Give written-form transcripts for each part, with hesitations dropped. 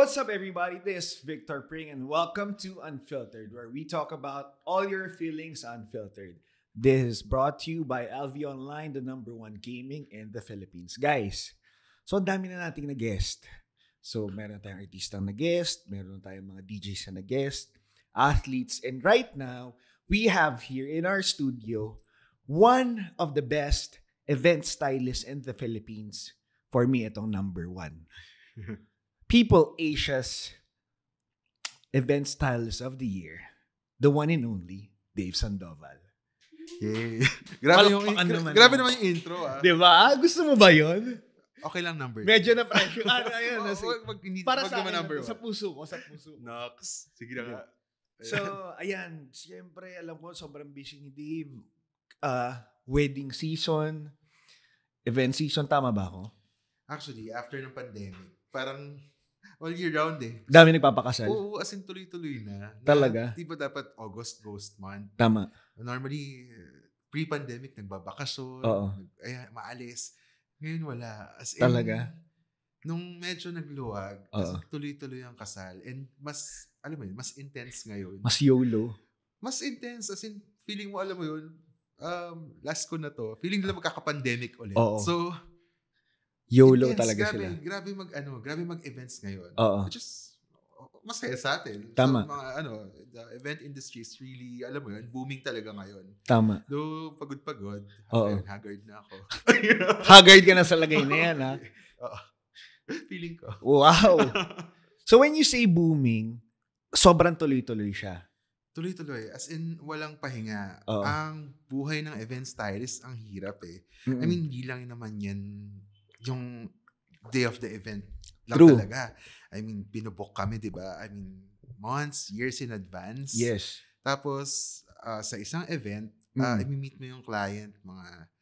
What's up, everybody? This is Victor Pring, and welcome to Unfiltered, where we talk about all your feelings unfiltered. This is brought to you by LV Online, the #1 gaming in the Philippines. Guys, so ang dami na nating na-guest. So, meron tayong artistang na-guest, meron tayong mga DJs na na-guest, athletes, and right now, we have here in our studio one of the best event stylists in the Philippines. For me, itong #1. People Asia's event stylist of the year, the one and only Dave Sandoval. Yeah. Grabe naman yung intro, ah. Diba? Gusto mo ba yun? Okay lang number. Medyo na pressure. Ayun. Para sa akin, number sa puso ko. Nox. Sige na nga. So, ayan. Siyempre, alam mo, sobrang busy ni Dave. Wedding season, event season, tama ba ako? Actually, after ng pandemic, parang all year round eh. Dami nagpapakasal? Oo, as in tuloy-tuloy na. Talaga? Di ba dapat August ghost month? Tama. Normally, pre-pandemic, nagbabakasyon. Oo. Maalis. Ngayon wala. As in, Talaga? Nung medyo nagluwag, tuloy-tuloy ang kasal. And mas, alam mo yun, mas intense ngayon. Mas YOLO. Mas intense. As in, feeling mo, alam mo yun, last ko na to, feeling nila magkaka-pandemic ulit. Oo. So, YOLO intense, talaga sila. Grabe mag-events ngayon. Oo. Which is masaya sa atin. Tama. So, the event industry is really, alam mo yun, booming talaga ngayon. Tama. Though, pagod-pagod. Oo. Haggard na ako. Haggard ka na sa lagay na yan, ha? Oo. Feeling ko. Wow. So when you say booming, sobrang tuloy-tuloy siya. Tuloy-tuloy. As in, walang pahinga. Oo. Ang buhay ng event stylist, ang hirap eh. Mm-mm. I mean, hindi lang naman yan yung day of the event lang True. talaga. I mean, binubok kami, di ba? I mean, months, years in advance. Yes. Tapos, sa isang event, i-meet mo yung client mga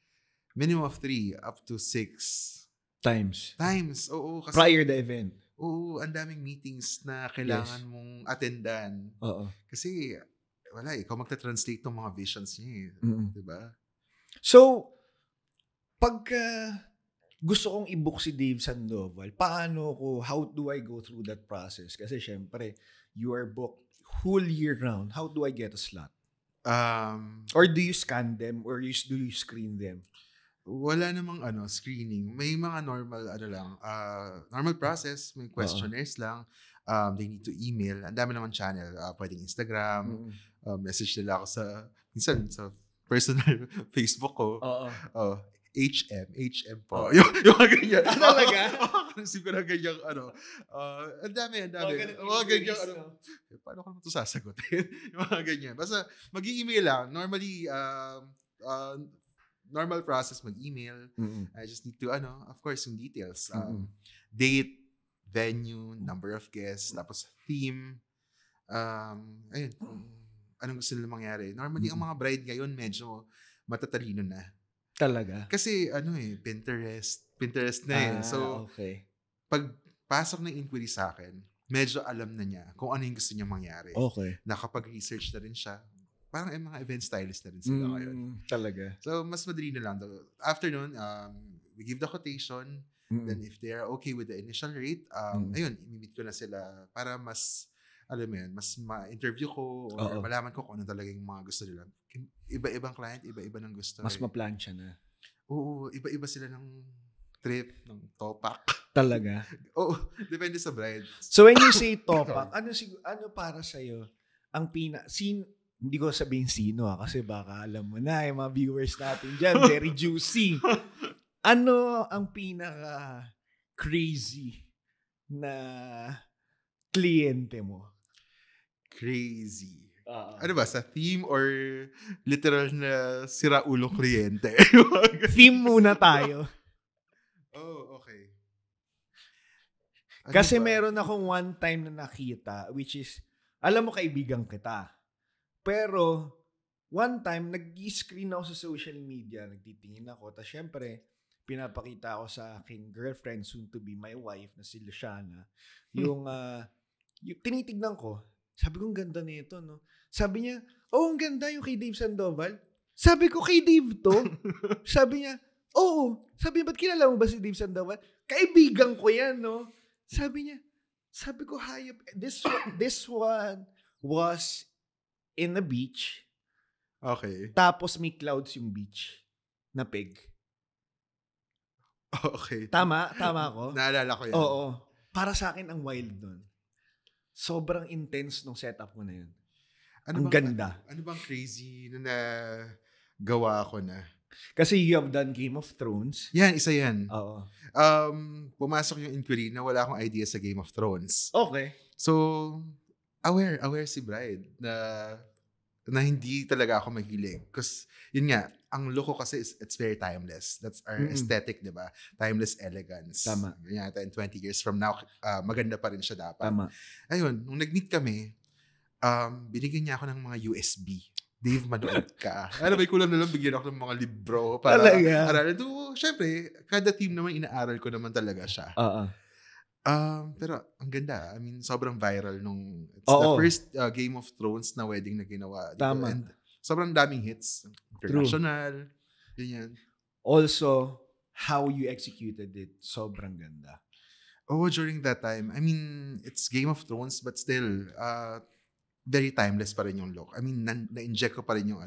minimum of 3 up to 6 Times. Oo. Kasi, Prior the event. Oo, ang daming meetings na kailangan mong attendan. Oo. Kasi, wala, ikaw magta-translate ng mga visions niya eh. Di ba? So, pagka gusto kong i-book si Dave Sandoval, how do I go through that process? Kasi syempre, you are booked whole year round. How do I get a slot? Or do you scan them? Or do you screen them? Wala namang screening. May mga normal normal process, may questionnaires lang. They need to email. Ang dami naman channel. Pwedeng Instagram. Message nila ako minsan sa personal Facebook ko. HM po. Yung mga ganyan. Talaga? Kasi ko na ganyan, ang dami. Mga ganyan, paano ko naman ito sasagutin? Yung mga ganyan. Basta, mag-i-email lang. Normally, normal process, mag-email. I just need to, of course, yung details. Date, venue, number of guests, tapos theme. Ayun, anong gusto nila mangyari. Normally, ang mga bride ngayon, medyo matatalino na. Talaga? Kasi, Pinterest na So, okay. Pag pasok ng inquiry sa akin, medyo alam na niya kung ano yung gusto niya mangyari. Okay. Nakapag-research na rin siya. Parang mga event stylist na rin sila ngayon. Talaga. So, mas madali na lang. After nun, we give the quotation. Then, if they are okay with the initial rate, ayun, i-meet ko na sila para mas, alam mo yun, mas ma-interview ko or malaman ko kung ano talaga yung mga gusto nila. Iba-ibang client, iba-iba ng gusto. Mas ma-plancha na. Oo, iba-iba sila ng trip, ng topak. Talaga? Oo, depende sa bride. So when you say topak, ano para sa'yo ang hindi ko sabihin sino kasi baka alam mo na yung mga viewers natin dyan, very juicy. Ano ang pinaka crazy na kliyente mo? Crazy. Ano ba? Sa theme or literal na sira-ulo kliyente? Theme muna tayo. Oh, okay. Kasi meron akong one time na nakita, which is, alam mo kaibigan kita. Pero, one time, nag-screen ako sa social media, nagtitingin ako. Tapos syempre, pinapakita ako sa aking girlfriend, soon to be my wife, na si Luciana. Yung tinitignan ko, sabi ko, ang ganda nito, no? Sabi niya, ang ganda yung kay Dave Sandoval. Sabi ko, kay Dave to? Sabi niya, oo. Sabi niya, ba't kilala mo ba si Dave Sandoval? Kaibigan ko yan, no? Sabi niya, Sabi ko, hayop. This one was in the beach. Okay. Tapos may clouds yung beach na pig. Okay. Tama ko? Naalala ko yan. Oo. Para sa akin, ang wild nun. Sobrang intense nung setup mo na yun. Ang ganda. Ano bang crazy na gawa ko na? Kasi you have done Game of Thrones. Yan, isa yan. Oo. Pumasok yung inquiry na wala akong idea sa Game of Thrones. Okay. So, aware si Bride na hindi talaga ako mahilig. Because, yun nga, ang look ko kasi it's very timeless. That's our aesthetic, di ba? Timeless elegance. Tama. Yun yata in 20 years from now, maganda pa rin siya dapat. Tama. Ayun, nung nag-meet kami, binigyan niya ako ng mga USB. Dave, manood ka. Ano ba, kulang na lang bigyan ako ng mga libro para aralin. Siyempre, kada team naman inaaral ko naman talaga siya. Pero ang ganda. I mean, sobrang viral nung it's the first Game of Thrones na wedding na ginawa. Tama. And sobrang daming hits. International. Ganyan. Also, how you executed it, sobrang ganda. During that time, I mean, it's Game of Thrones but still, very timeless pa rin yung look. I mean, na-inject ko pa rin yung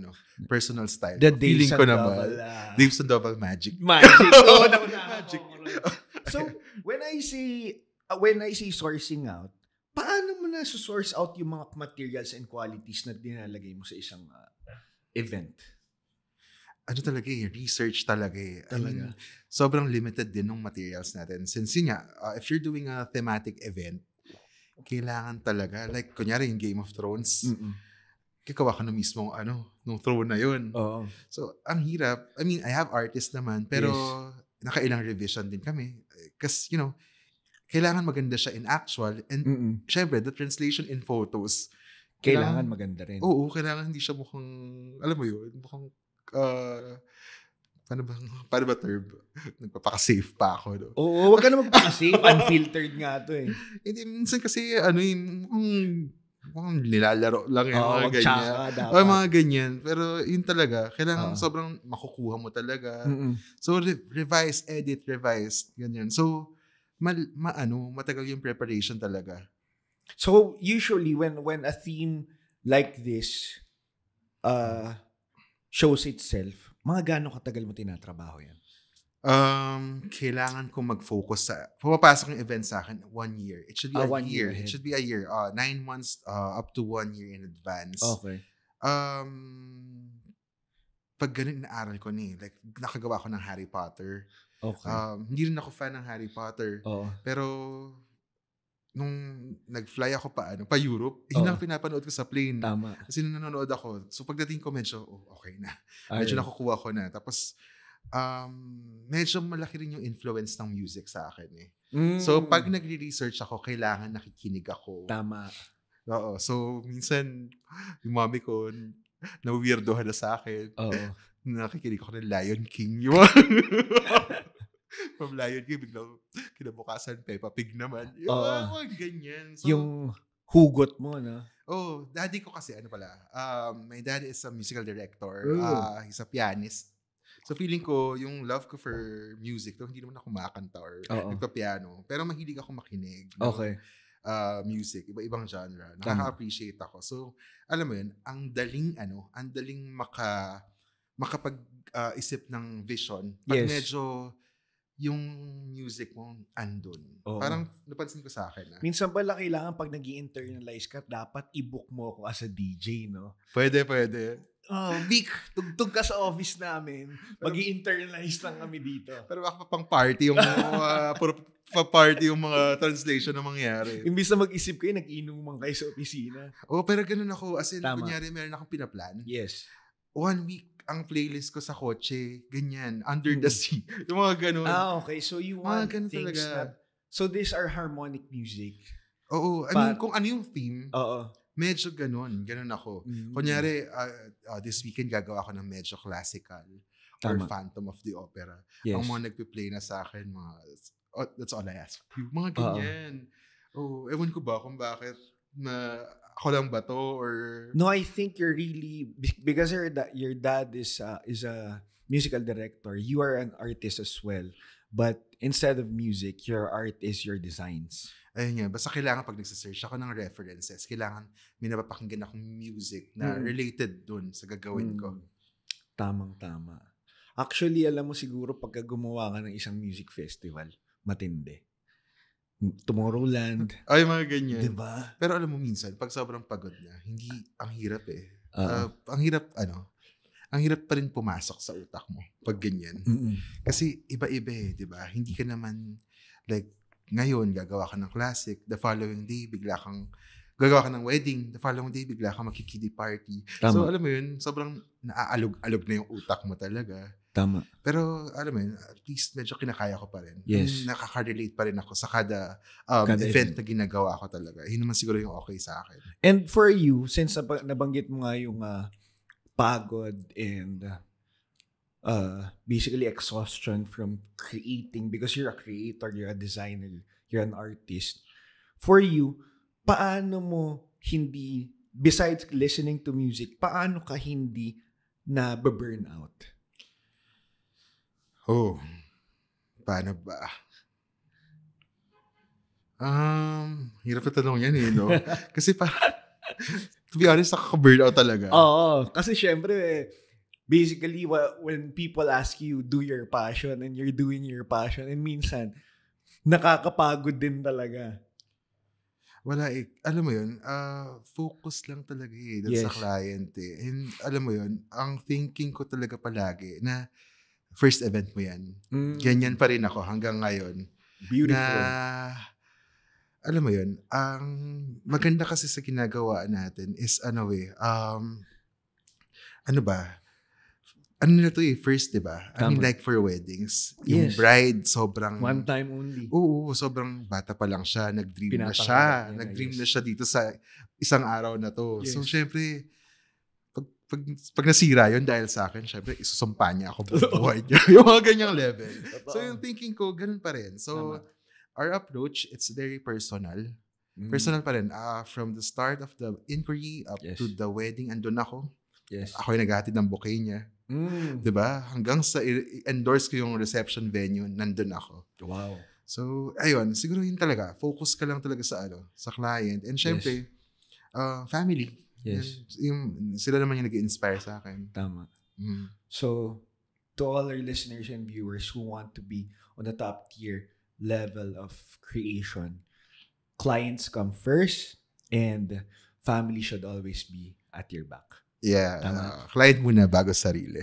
personal style. The Dave Sandoval. Dave Sandoval magic. Magic. Magic. So, when I say sourcing out, paano mo na source out yung mga materials and qualities na dinalagay mo sa isang event? Ano talaga research talaga Talaga? I mean, sobrang limited din ng materials natin. Since yun nga, if you're doing a thematic event, kailangan talaga, like, kunyari yung Game of Thrones, kikawa ka na mismo, nung throne na yun. Oo. So, ang hirap. I mean, I have artists naman, pero nakailang revision din kami. Kasi, kailangan maganda siya in actual, and syempre, the translation in photos, kailangan maganda rin. Oo, kailangan hindi siya mukhang, alam mo yun, mukhang, paano ba term? Nagpapaka-safe pa ako. No? Oo, wag ka na magpaka-safe. Unfiltered nga to eh. Hindi, minsan kasi, mukhang nilalaro lang yung mga ganyan. Mga ganyan. Pero yun talaga, kailangan sobrang makukuha mo talaga. So, revise, edit, revise. Ganyan. So, matagal yung preparation talaga. So, usually, when a theme like this shows itself, mga gaano katagal mo tinatrabaho yan? Kailangan ko mag-focus sa, pumapasok yung event sa akin, 1 year. It should be a year. It should be a year. 9 months up to 1 year in advance. Okay. Pag ganun, inaaral ko like, nakagawa ko ng Harry Potter. Okay. Hindi rin ako fan ng Harry Potter. Pero, nung nag-fly ako pa Europe, yun ang pinapanood ko sa plane. Tama. Kasi nung nanonood ako, so pagdating ko medyo, okay na. Medyo nakukuha ko na. Tapos, medyo malaki rin yung influence ng music sa akin eh. So, pag nagre-research ako, kailangan nakikinig ako. Tama. Oo. So, minsan, yung mami ko, na-weirdohan na sa akin. Nakikinig ako ng Lion King. From Lion King, biglang kinabukasan, Peppa Pig naman. Ganyan. So, yung hugot mo, no? Daddy ko kasi, my dad is a musical director. He's a pianist. So feeling ko, yung love ko for music, hindi naman ako kumakanta or nagpa-piano. Pero mahilig ako makinig. Okay. Music, iba-ibang genre. Nakaka-appreciate ako. So, alam mo yun, ang daling makapag-isip ng vision. Pag medyo yung music mo andun. Parang napansin ko sa akin. Minsan pala kailangan pag nag-i-internalize ka, dapat i-book mo ako as a DJ, no? Pwede. Vic, tugtog ka sa office namin. Mag-i-internalize lang kami dito. Pero baka pang party yung party yung mga translation na mangyari. Imbis na mag-isip kayo, nag-inuman kayo sa opisina. Pero ganun ako. As in, kunyari, meron akong pinaplan. Yes. 1 week ang playlist ko sa kotse, ganyan, Under the Sea. Yung mga ganun. Okay. So you want things talaga. So these are harmonic music. Oo. I mean, kung ano yung theme, medyo ganun ako. Kunyari, this weekend gagawa ako ng medyo classical or Phantom of the Opera. Yes. Ang mga nagpe-play na sa akin, that's all I ask. Mga ganyan. Ewan ko ba kung bakit na ako lang ba to or... No, I think you're really... Because your dad is a musical director, you are an artist as well. But instead of music, your art is your designs. ayun nga, basta kailangan pag nagsisearch ako ng references, kailangan may napapakinggan akong music na related dun sa gagawin ko. Tamang-tama. Actually, alam mo siguro pagka gumawa ka ng isang music festival, matindi. Tomorrowland. Ay, mga ganyan. Diba? Pero alam mo minsan, pag sobrang pagod na, ang hirap eh. Ang hirap pa rin pumasok sa utak mo pag ganyan. Kasi iba-iba eh, di ba? Hindi ka naman, like, ngayon, gagawa ka ng classic, the following day, gagawa ka ng wedding, the following day, bigla kang makikidi party. Tama. So, alam mo yun, sobrang naaalog-alog na yung utak mo talaga. Tama. Pero, alam mo yun, at least medyo kinakaya ko pa rin. Yes. Nakaka-relate pa rin ako sa kada event na ginagawa ko talaga. Yun naman siguro yung okay sa akin. And for you, since nabanggit mo nga yung pagod and basically exhaustion from creating, because you're a creator, you're a designer, you're an artist. For you, paano mo hindi, besides listening to music, paano ka hindi na burn out? Oh, paano ba? Hirap na tanong yan eh, no? Kasi to be honest, nakaka-burnout talaga. Oo, kasi syempre, basically, when people ask you, do your passion, and you're doing your passion, and minsan, nakakapagod din talaga. Wala eh. Alam mo yun, focus lang talaga eh, sa client eh. And alam mo yun, ang thinking ko talaga palagi na first event mo yan. Ganyan pa rin ako hanggang ngayon. Beautiful. Na, alam mo yun, ang maganda kasi sa ginagawa natin is ano ba? Ano na to eh, first, diba? I mean, like for weddings. Yung bride, sobrang... One time only. Oo, sobrang bata pa lang siya. Nag-dream na siya. Nag-dream na siya dito sa isang araw na to. Yes. So, syempre, pag nasira yun dahil sa akin, syempre, isusumpa niya ako buhay niya. Yung mga ganyang level. So, yung thinking ko, ganun pa rin. So, our approach, it's very personal. Personal pa rin. From the start of the inquiry up to the wedding, andun ako. Yes. Ako yung naghahatid ng bouquet niya. Diba? Hanggang sa endorse ko yung reception venue, nandun ako. Wow. So, ayun. Siguro yun talaga. Focus ka lang talaga sa client. And syempre, family. Yes. Sila naman yung nag-inspire sa akin. Tama. So, to all our listeners and viewers who want to be on the top tier level of creation, clients come first and family should always be at your back. Yeah. Client muna bago sarili.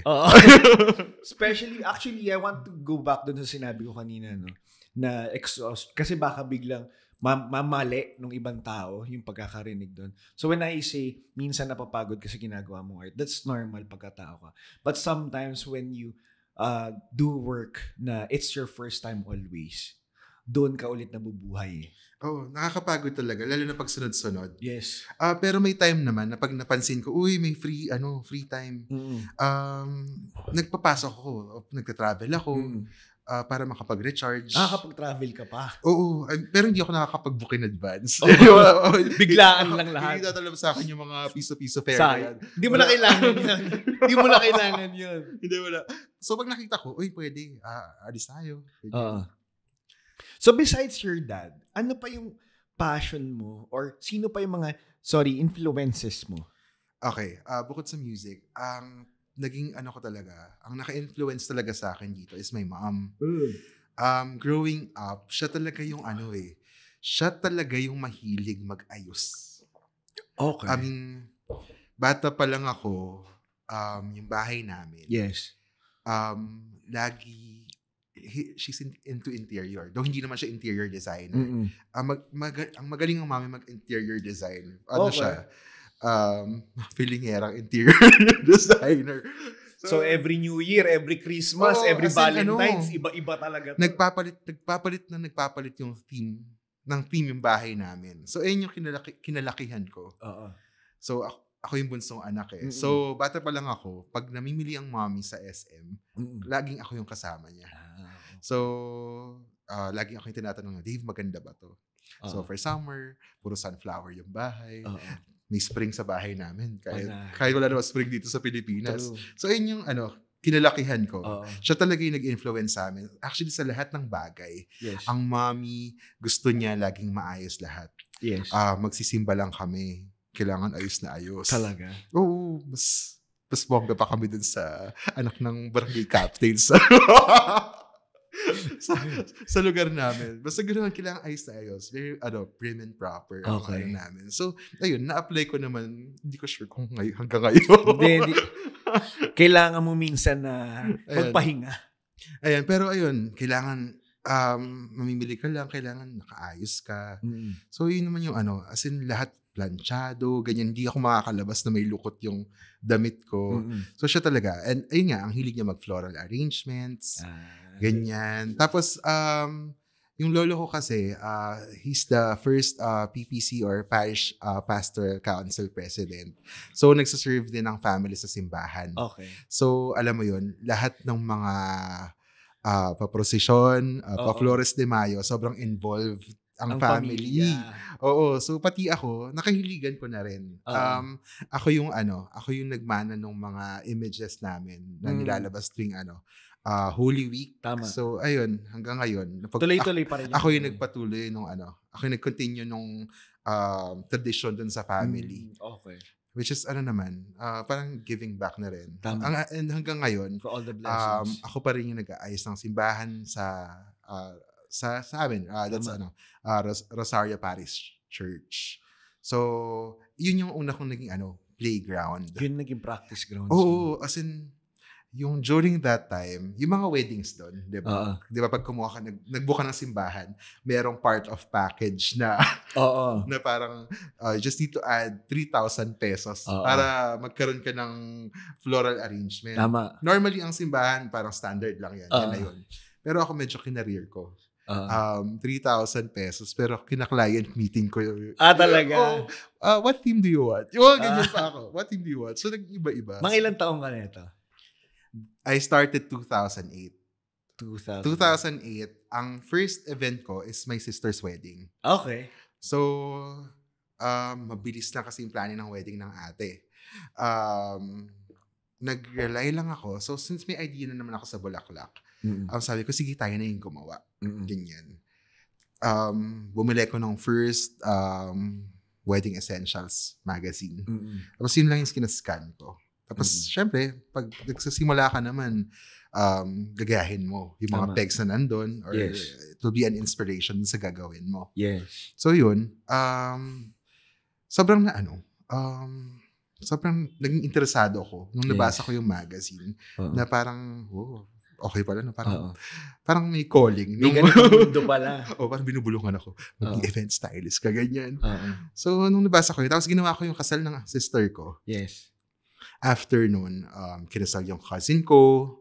Especially, actually, I want to go back dun sa sinabi ko kanina, no? Na exhaust. Kasi baka biglang mamali nung ibang tao yung pagkakarinig dun. So when I say, minsan napapagod kasi ginagawa mong art, that's normal pagkatao ka. But sometimes when you do work na it's your first time always, doon ka ulit nabubuhay eh. Oh, nakakapagod talaga, lalo na pag sunod-sunod. Yes. Pero may time naman na pag napansin ko, may free time. Nagpapasok ako, nagta-travel ako para makapag-recharge. Nakakapag-travel ka pa? Oo, pero hindi ako nakakapag-book in advance. Biglaan lang lahat. Hindi tatalab sa akin yung mga piso-piso fare. Hindi mo na kailangan yun. Hindi mo na kailangan yun. Hindi wala. So pag nakita ko, pwede, alis tayo. So besides your dad, ano pa yung passion mo or sino pa yung mga, influences mo? Okay, bukod sa music, ang naging ang naka-influence talaga sa akin dito is my mom. Growing up, siya talaga yung siya talaga yung mahilig mag-ayos. Okay. I mean, bata pa lang ako, yung bahay namin. Yes. She's into interior. Though hindi naman siya interior designer. Ang magaling ng mami mag-interior design. Siya? Feeling-erang interior designer. So every New Year, every Christmas, every Valentine's, iba-iba talaga. Nagpapalit yung theme yung bahay namin. So ayun yung kinalakihan ko. So ako yung bunsong anak eh. So, bata pa lang ako, pag namimili ang mommy sa SM, laging ako yung kasama niya. So, laging ako yung tinatanong, Dave, maganda ba to? So, for summer, puro sunflower yung bahay. May spring sa bahay namin. Kahit wala naman spring dito sa Pilipinas. So, yun yung kinalakihan ko. Oo. Siya talaga yung nag-influence sa amin. Actually, sa lahat ng bagay. Yes. Ang mommy, gusto niya laging maayos lahat. Yes. Magsisimba lang kami. Kailangan ayos na ayos. Talaga. Oo, mas bongga pa kami dun sa anak ng barangay captain sa lugar namin. Basta ganoon, kailangan ayos na ayos. Very, prim and proper. Okay. Namin. So, ayun, na-apply ko naman. Hindi ko sure kung hanggang ngayon. Hindi. Kailangan mo minsan na magpahinga. Ayan, pero ayun, kailangan mamimili ka lang, kailangan nakaayos ka. So, yun naman yung as in lahat planchado, ganyan. Hindi ako makakalabas na may lukot yung damit ko. So, siya talaga. And ayun nga, ang hilig niya mag-floral arrangements, ganyan. Tapos, yung lolo ko kasi, he's the first PPC or Parish Pastoral Council President. So, nagsaserve din ng family sa simbahan. Okay. So, alam mo yun, lahat ng mga paprosesyon, pa-Flores de Mayo, sobrang involved ang family. Oo, so pati ako, nakahiligan ko na rin. Ako yung nagmana ng mga images namin na nilalabas tuwing Holy Week. Tama. So ayun, hanggang ngayon, tuloy-tuloy pa rin. Ako yung nagpatuloy nung ako yung nag-continue nung tradition dun sa family. Okay. Which is parang giving back na rin. Tama. And hanggang ngayon, for all the blessings. ako pa rin yung nag-aayos ng simbahan sa amin. That's Rosario Parish Church. So, yun yung una kong naging playground. Yun naging practice ground. Oo, as in, yung during that time, yung mga weddings doon, di ba? Di ba pag kumuha ka, nagbuka ng simbahan, merong part of package na na parang just need to add 3,000 pesos para magkaroon ka ng floral arrangement. Tama. Normally, ang simbahan, parang standard lang yan. Yan na yun. Pero ako medyo kinareer ko. 3,000 pesos. Pero kina-client meeting ko. Talaga? What team do you want? Ganyan pa ako. What team do you want? So, nag-iba-iba. Mga ilang taong ka nito? I started 2008. 2008. Ang first event ko is my sister's wedding. Okay. So, mabilis lang kasi yung planning ng wedding ng ate. Nag-rely lang ako. So, since may idea na naman ako sa Bulaklak, sabi ko, sige, tayo na yung gumawa. Ganyan. Bumili ko ng first Wedding Essentials magazine. Tapos yun lang yung kinascan ko. Tapos, syempre, pag nagsasimula ka naman, gagayahin mo yung mga pegs na nandun or it will be an inspiration sa gagawin mo. Yes. So, yun. Sobrang naging interesado ako nung nabasa ko yung magazine na parang, okay pala, no? Parang may calling. May ganitong mundo pala. Parang binubulungan ako. Mag-event stylist ka, ganyan. So, nung nabasa ko yun, tapos ginawa ko yung kasal ng sister ko. Yes. After nun, kinasal yung cousin ko,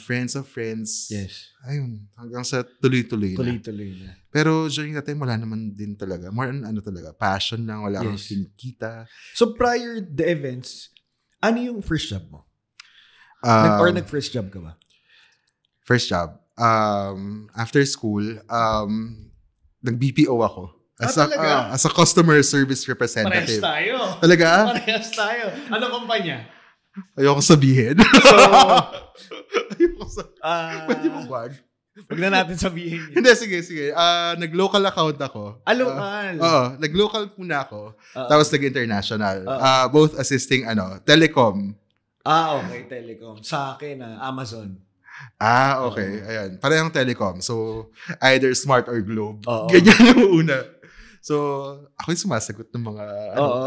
friends of friends. Yes. Ayun, hanggang sa tuloy-tuloy na. Tuloy-tuloy na. Pero during that time, wala naman din talaga. More on talaga, passion lang, wala akong kinikita. So prior the events, ano yung first job mo? Nag-first job ka ba? First job. After school, nag-BPO ako. As a customer service representative. Parehas tayo. Talaga? Parehas tayo. Anong kumpanya? Ayoko sabihin. So, pwede mo wag? Wag na natin sabihin yun. Hindi, sige. Nag-local account ako. Local? Nag-local muna ako. Tapos nag-international. Both assisting, telecom. Okay, telecom. Sa akin, Amazon. Okay. Ayan. Parehang telecom. So, either Smart or Globe. Ganyan yung una. So, ako yung sumasagot ng mga,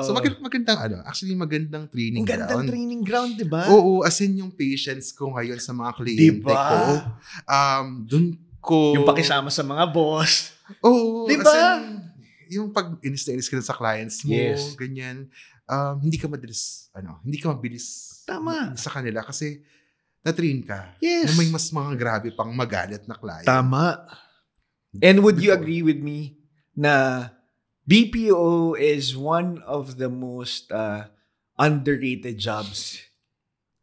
So, magandang, actually, magandang training ground. Magandang training ground, di ba? Oo, as in yung patience ko ngayon sa mga kliyente ko. Dun ko... Yung pakisama sa mga boss. Oo, di ba? As in, yung pag inis ka sa clients mo, ganyan, hindi ka mabilis Tama. sa kanila kasi na-train ka. Yes. Na may mas mga grabe pang magalit na client. Tama. And would you agree with me na BPO is one of the most underrated jobs?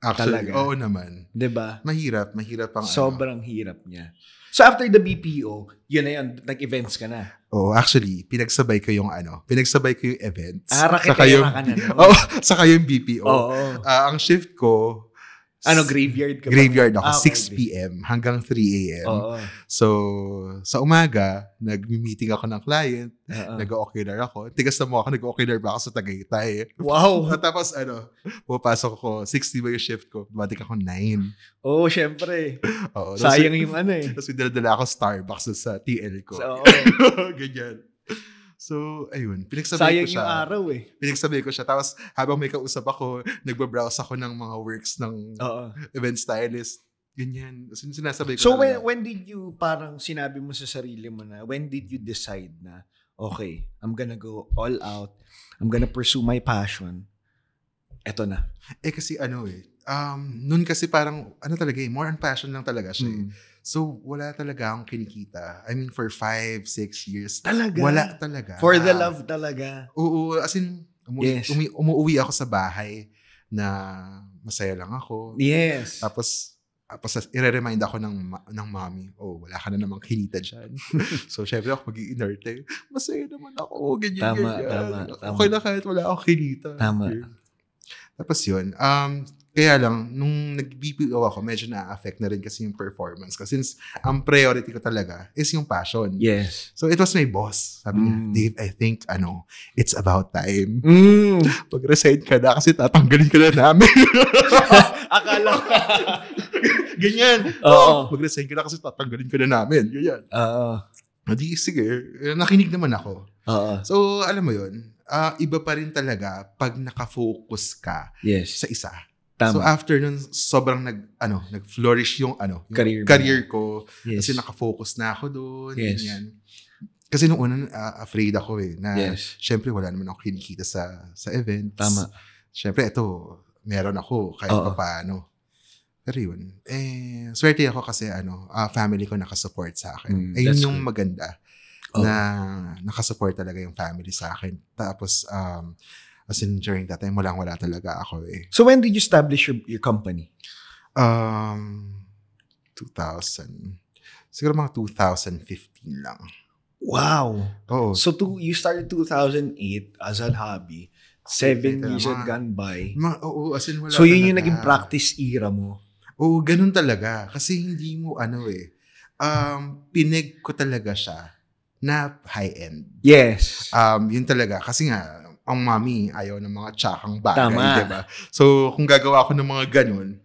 Actually, talaga. Oo naman. Diba? Mahirap ang sobrang hirap niya. So after the BPO, yun na yun, nag-events ka na. Actually, pinagsabay ko yung events. Raketera ka na. Saka yung BPO. Ang shift ko, Graveyard ka ba? Graveyard ako. Okay. 6 p.m. hanggang 3 a.m. Oo. So, sa umaga, nag-meeting ako ng client. Oo. Nag-ocular ako. Tigas na mo ako, nag-ocular pa ako sa Tagaytay. Wow! Tapos, pupasok ko, 60 ba yung shift ko? Dumating ako 9. Oo, syempre. Oo, Sayang yung Tapos, dinadala ako Starbucks sa TL ko. So, Ganyan. So, ayun. Pinagsabi sayang ko siya. yung araw Pinagsabi ko siya. Tapos, habang may kausap ako, nagbabrowse ako ng mga works ng event stylist. Ganyan. Sinasabi ko so, when did you, parang sinabi mo sa sarili mo na, when did you decide na, okay, I'm gonna go all out. I'm gonna pursue my passion. Eto na. Kasi noon kasi parang, talaga more on passion lang talaga siya. So, wala talaga akong kinikita. I mean, for 5-6 years. Talaga? Wala talaga. For the love talaga. Oo, as in, umuwi ako sa bahay na masaya lang ako. Yes. Tapos i-remind ako ng mommy, wala ka na namang kinita dyan. So, syempre ako mag-i-inerte. Masaya naman ako. Ganyan. Tama. Okay na kahit wala akong kinita. Tama. Tapos yun, kaya lang, nung nag-BPO ako, medyo na-affect na rin kasi yung performance. Kasi since ang priority ko talaga is yung passion. Yes. So, it was my boss. Sabi niya, Dave, I think, it's about time. Pag-resign ka na kasi tatanggalin ka na namin. Akala ko. Ganyan. Oo. Mag-resign ka na kasi tatanggalin ka na namin. Ganyan. Oo. Di, sige. Nakinig naman ako. Oo. So, alam mo yun, iba pa rin talaga pag nakafocus ka sa isa. Tama. So after nun, sobrang nag-flourish yung career ko. Yes. Kasi nakafocus na ako doon. Yes. Ganyan. Kasi nung una, afraid ako na syempre wala naman ako kinikita sa events. Tama. Syempre ito, meron ako kahit pa paano. Pero yun, swerte ako kasi family ko nakasupport sa akin. Ayun yung maganda. Na nakasupport talaga yung family sa akin. Tapos, as in, during that time, wala talaga ako So, when did you establish your company? 2000. Siguro mga 2015 lang. Wow! Oo. So, you started 2008 as a hobby. 7 years had gone by. Oo, as in, wala so, yun talaga. Yung naging practice era mo? Oo, ganun talaga. Kasi hindi mo, pineg ko talaga siya na high-end. Yes. Yun talaga. Kasi nga, ang mami ayaw ng mga tsakang bagay. Tama. Diba? So, kung gagawa ako ng mga ganun,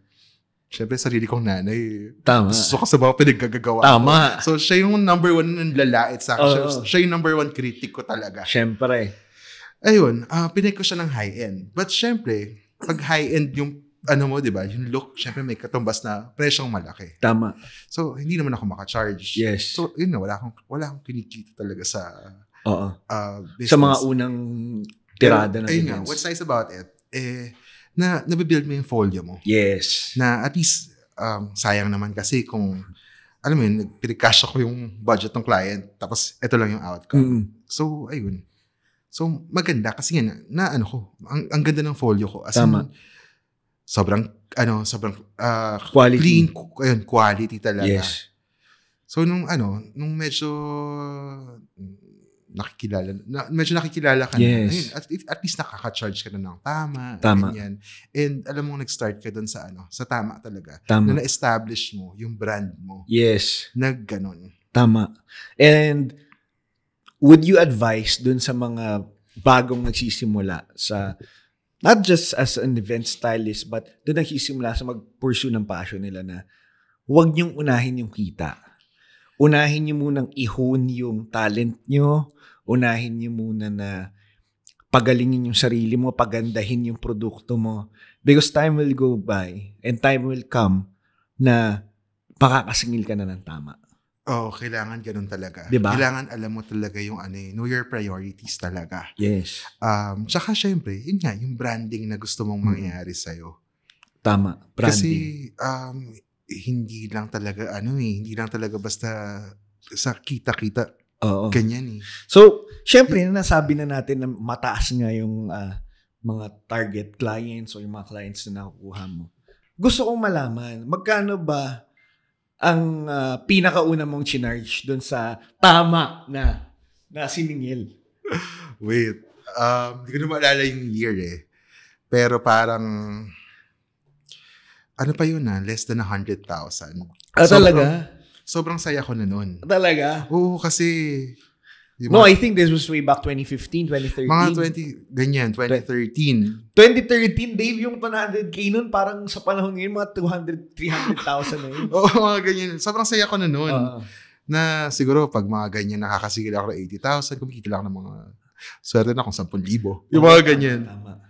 syempre, sarili kong nanay. Tama. So, kasi ba pinaggagawa Tama. ko. So, siya yung number one na nanlalait sa akin. Siya yung number one critic ko talaga. Syempre. Ayun, pineg ko siya ng high-end. But syempre, pag high-end yung diba? Yung look, syempre may katumbas na presyong malaki. Tama. So, hindi naman ako makacharge. Yes. So, yun na, wala akong kinikita talaga sa business. Sa mga unang tirada ng events. events. What's nice about it, nabibuild mo yung folio mo. Yes. Na at least, sayang naman kasi kung, alam mo yun, nagpirikash ako yung budget ng client, tapos ito lang yung outcome. So, ayun. So, maganda kasi yan, ang ganda ng folio ko. As Tama. In, sobrang quality. Clean, quality talaga. Yes. So, nung medyo medyo nakikilala ka na, ayun, at least nakaka-charge ka na ng tama. Ganyan. And alam mo, nag-start ka dun sa sa tama talaga. Tama. Na na-establish mo yung brand mo. Yes. Nagganon. Tama. And would you advise dun sa mga bagong nagsisimula sa, not just as an event stylist, but dun nagsisimula sa mag-pursue ng passion nila na huwag niyong unahin yung kita. Unahin niyo munang i-hone yung talent niyo. Unahin niyo muna na pagalingin yung sarili mo, pagandahin yung produkto mo. Because time will go by and time will come na pakakasingil ka na ng tama. Kailangan ganun talaga. Diba? Kailangan alam mo talaga yung know your priorities talaga. Yes. Tsaka syempre, yun nga, yung branding na gusto mong mangyari sa'yo. Tama. Kasi, Branding. hindi lang talaga basta sa kita-kita. Oo. Ganyan eh. So, syempre, nasabi na natin na mataas nga yung mga target clients o yung mga clients na nakukuha mo. Gusto kong malaman, magkano ba ang pinakauna mong chinarge doon sa tama na siningil? Wait. Hindi ko na maalala yung year eh. Pero parang ano pa yun less than 100,000. Talaga? Sobrang saya ko na nun. Talaga? Oo, kasi... No, I think this was way back 2015, 2013. Mga 2013. 2013, Dave, yung 100K nun, parang sa panahon ngayon, mga 200, 300,000 na yun. Oo, mga ganyan. Sobrang saya ko na nun. Na siguro, pag mga ganyan, nakakasigil ako ng 80,000, kumikita lang ng mga, swerte na kung 10,000. Yung mga ganyan. Tama.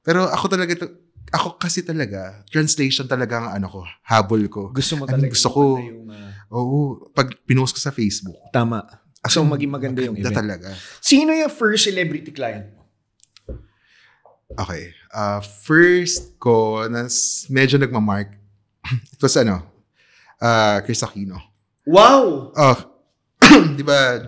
Pero ako kasi talaga, translation talaga ang ano ko, habol ko. Gusto mo talaga. Gusto ko. Oo, pag pinost ko sa Facebook. Tama. So, maging maganda yung event. Talaga. Sino yung first celebrity client mo? Okay. First ko, medyo nagmamark, it was Chris Aquino. Wow! Di ba,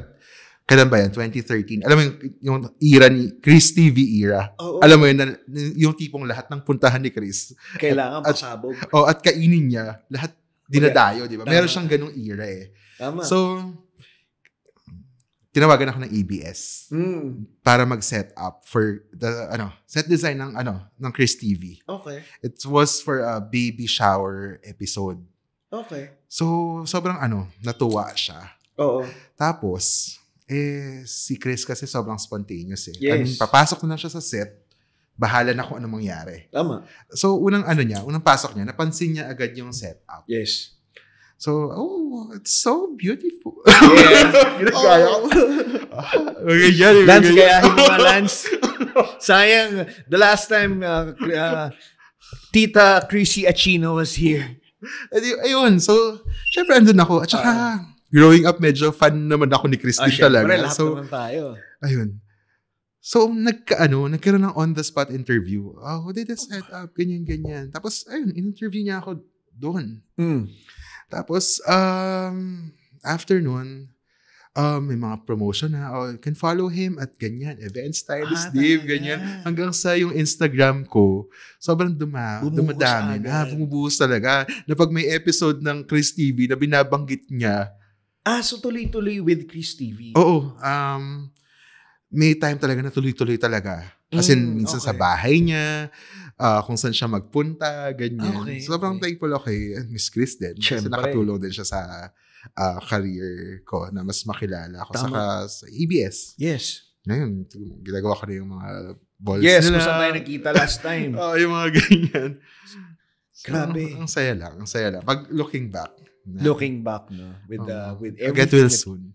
kailan ba yan? 2013. Alam mo yung era ni Chris TV era. Oh. Alam mo yun, yung tipong lahat ng puntahan ni Chris. Kailangan pasabog. At kainin niya, lahat dinadayo, di ba? Meron siyang ganung era eh. Tama. So, tinawagan ako ng ABS para mag-set up for the set design ng Chris TV. Okay. It was for a baby shower episode. Okay. So sobrang natuwa siya. Oo. Tapos si Chris kasi sobrang spontaneous eh. Yes. Papasok na siya sa set, bahala na kung ano mangyari. Tama. So unang pasok niya, napansin niya agad yung setup. Yes. So, it's so beautiful. Yeah. Ginagaya ko. Lance, gayahin mo nga, Lance. Sayang, the last time Tita Chrissy Aquino was here. Ayun, so, syempre andun ako. At saka, growing up, medyo fan naman ako ni Christy talaga. Syempre, lahat naman tayo. Ayun. So, nagkaroon ng on-the-spot interview. Who did the setup? Ganyan. Tapos, ayun, in-interview niya ako doon. Tapos, after nun, may mga promotion na, you can follow him at ganyan, event stylist Dave, ganyan. Hanggang sa yung Instagram ko, sobrang dumadami na, bumubuhos talaga. Na pag may episode ng Chris TV na binabanggit niya. So tuloy-tuloy with Chris TV? Oo. May time talaga na tuloy-tuloy talaga. As in, minsan sa bahay niya, kung saan siya magpunta, ganyan. Okay, Sobrang thankful ako kay Miss Chris din. Kasi nakatulong din siya sa career ko na mas makilala ako. Saka sa ABS. Yes. Ngayon, ginagawa ko na yung mga balls nila. Yes, kung saan tayo nakita last time. Yung mga ganyan. Grabe. Ang saya lang. Pag looking back. No? With everything. Get well soon.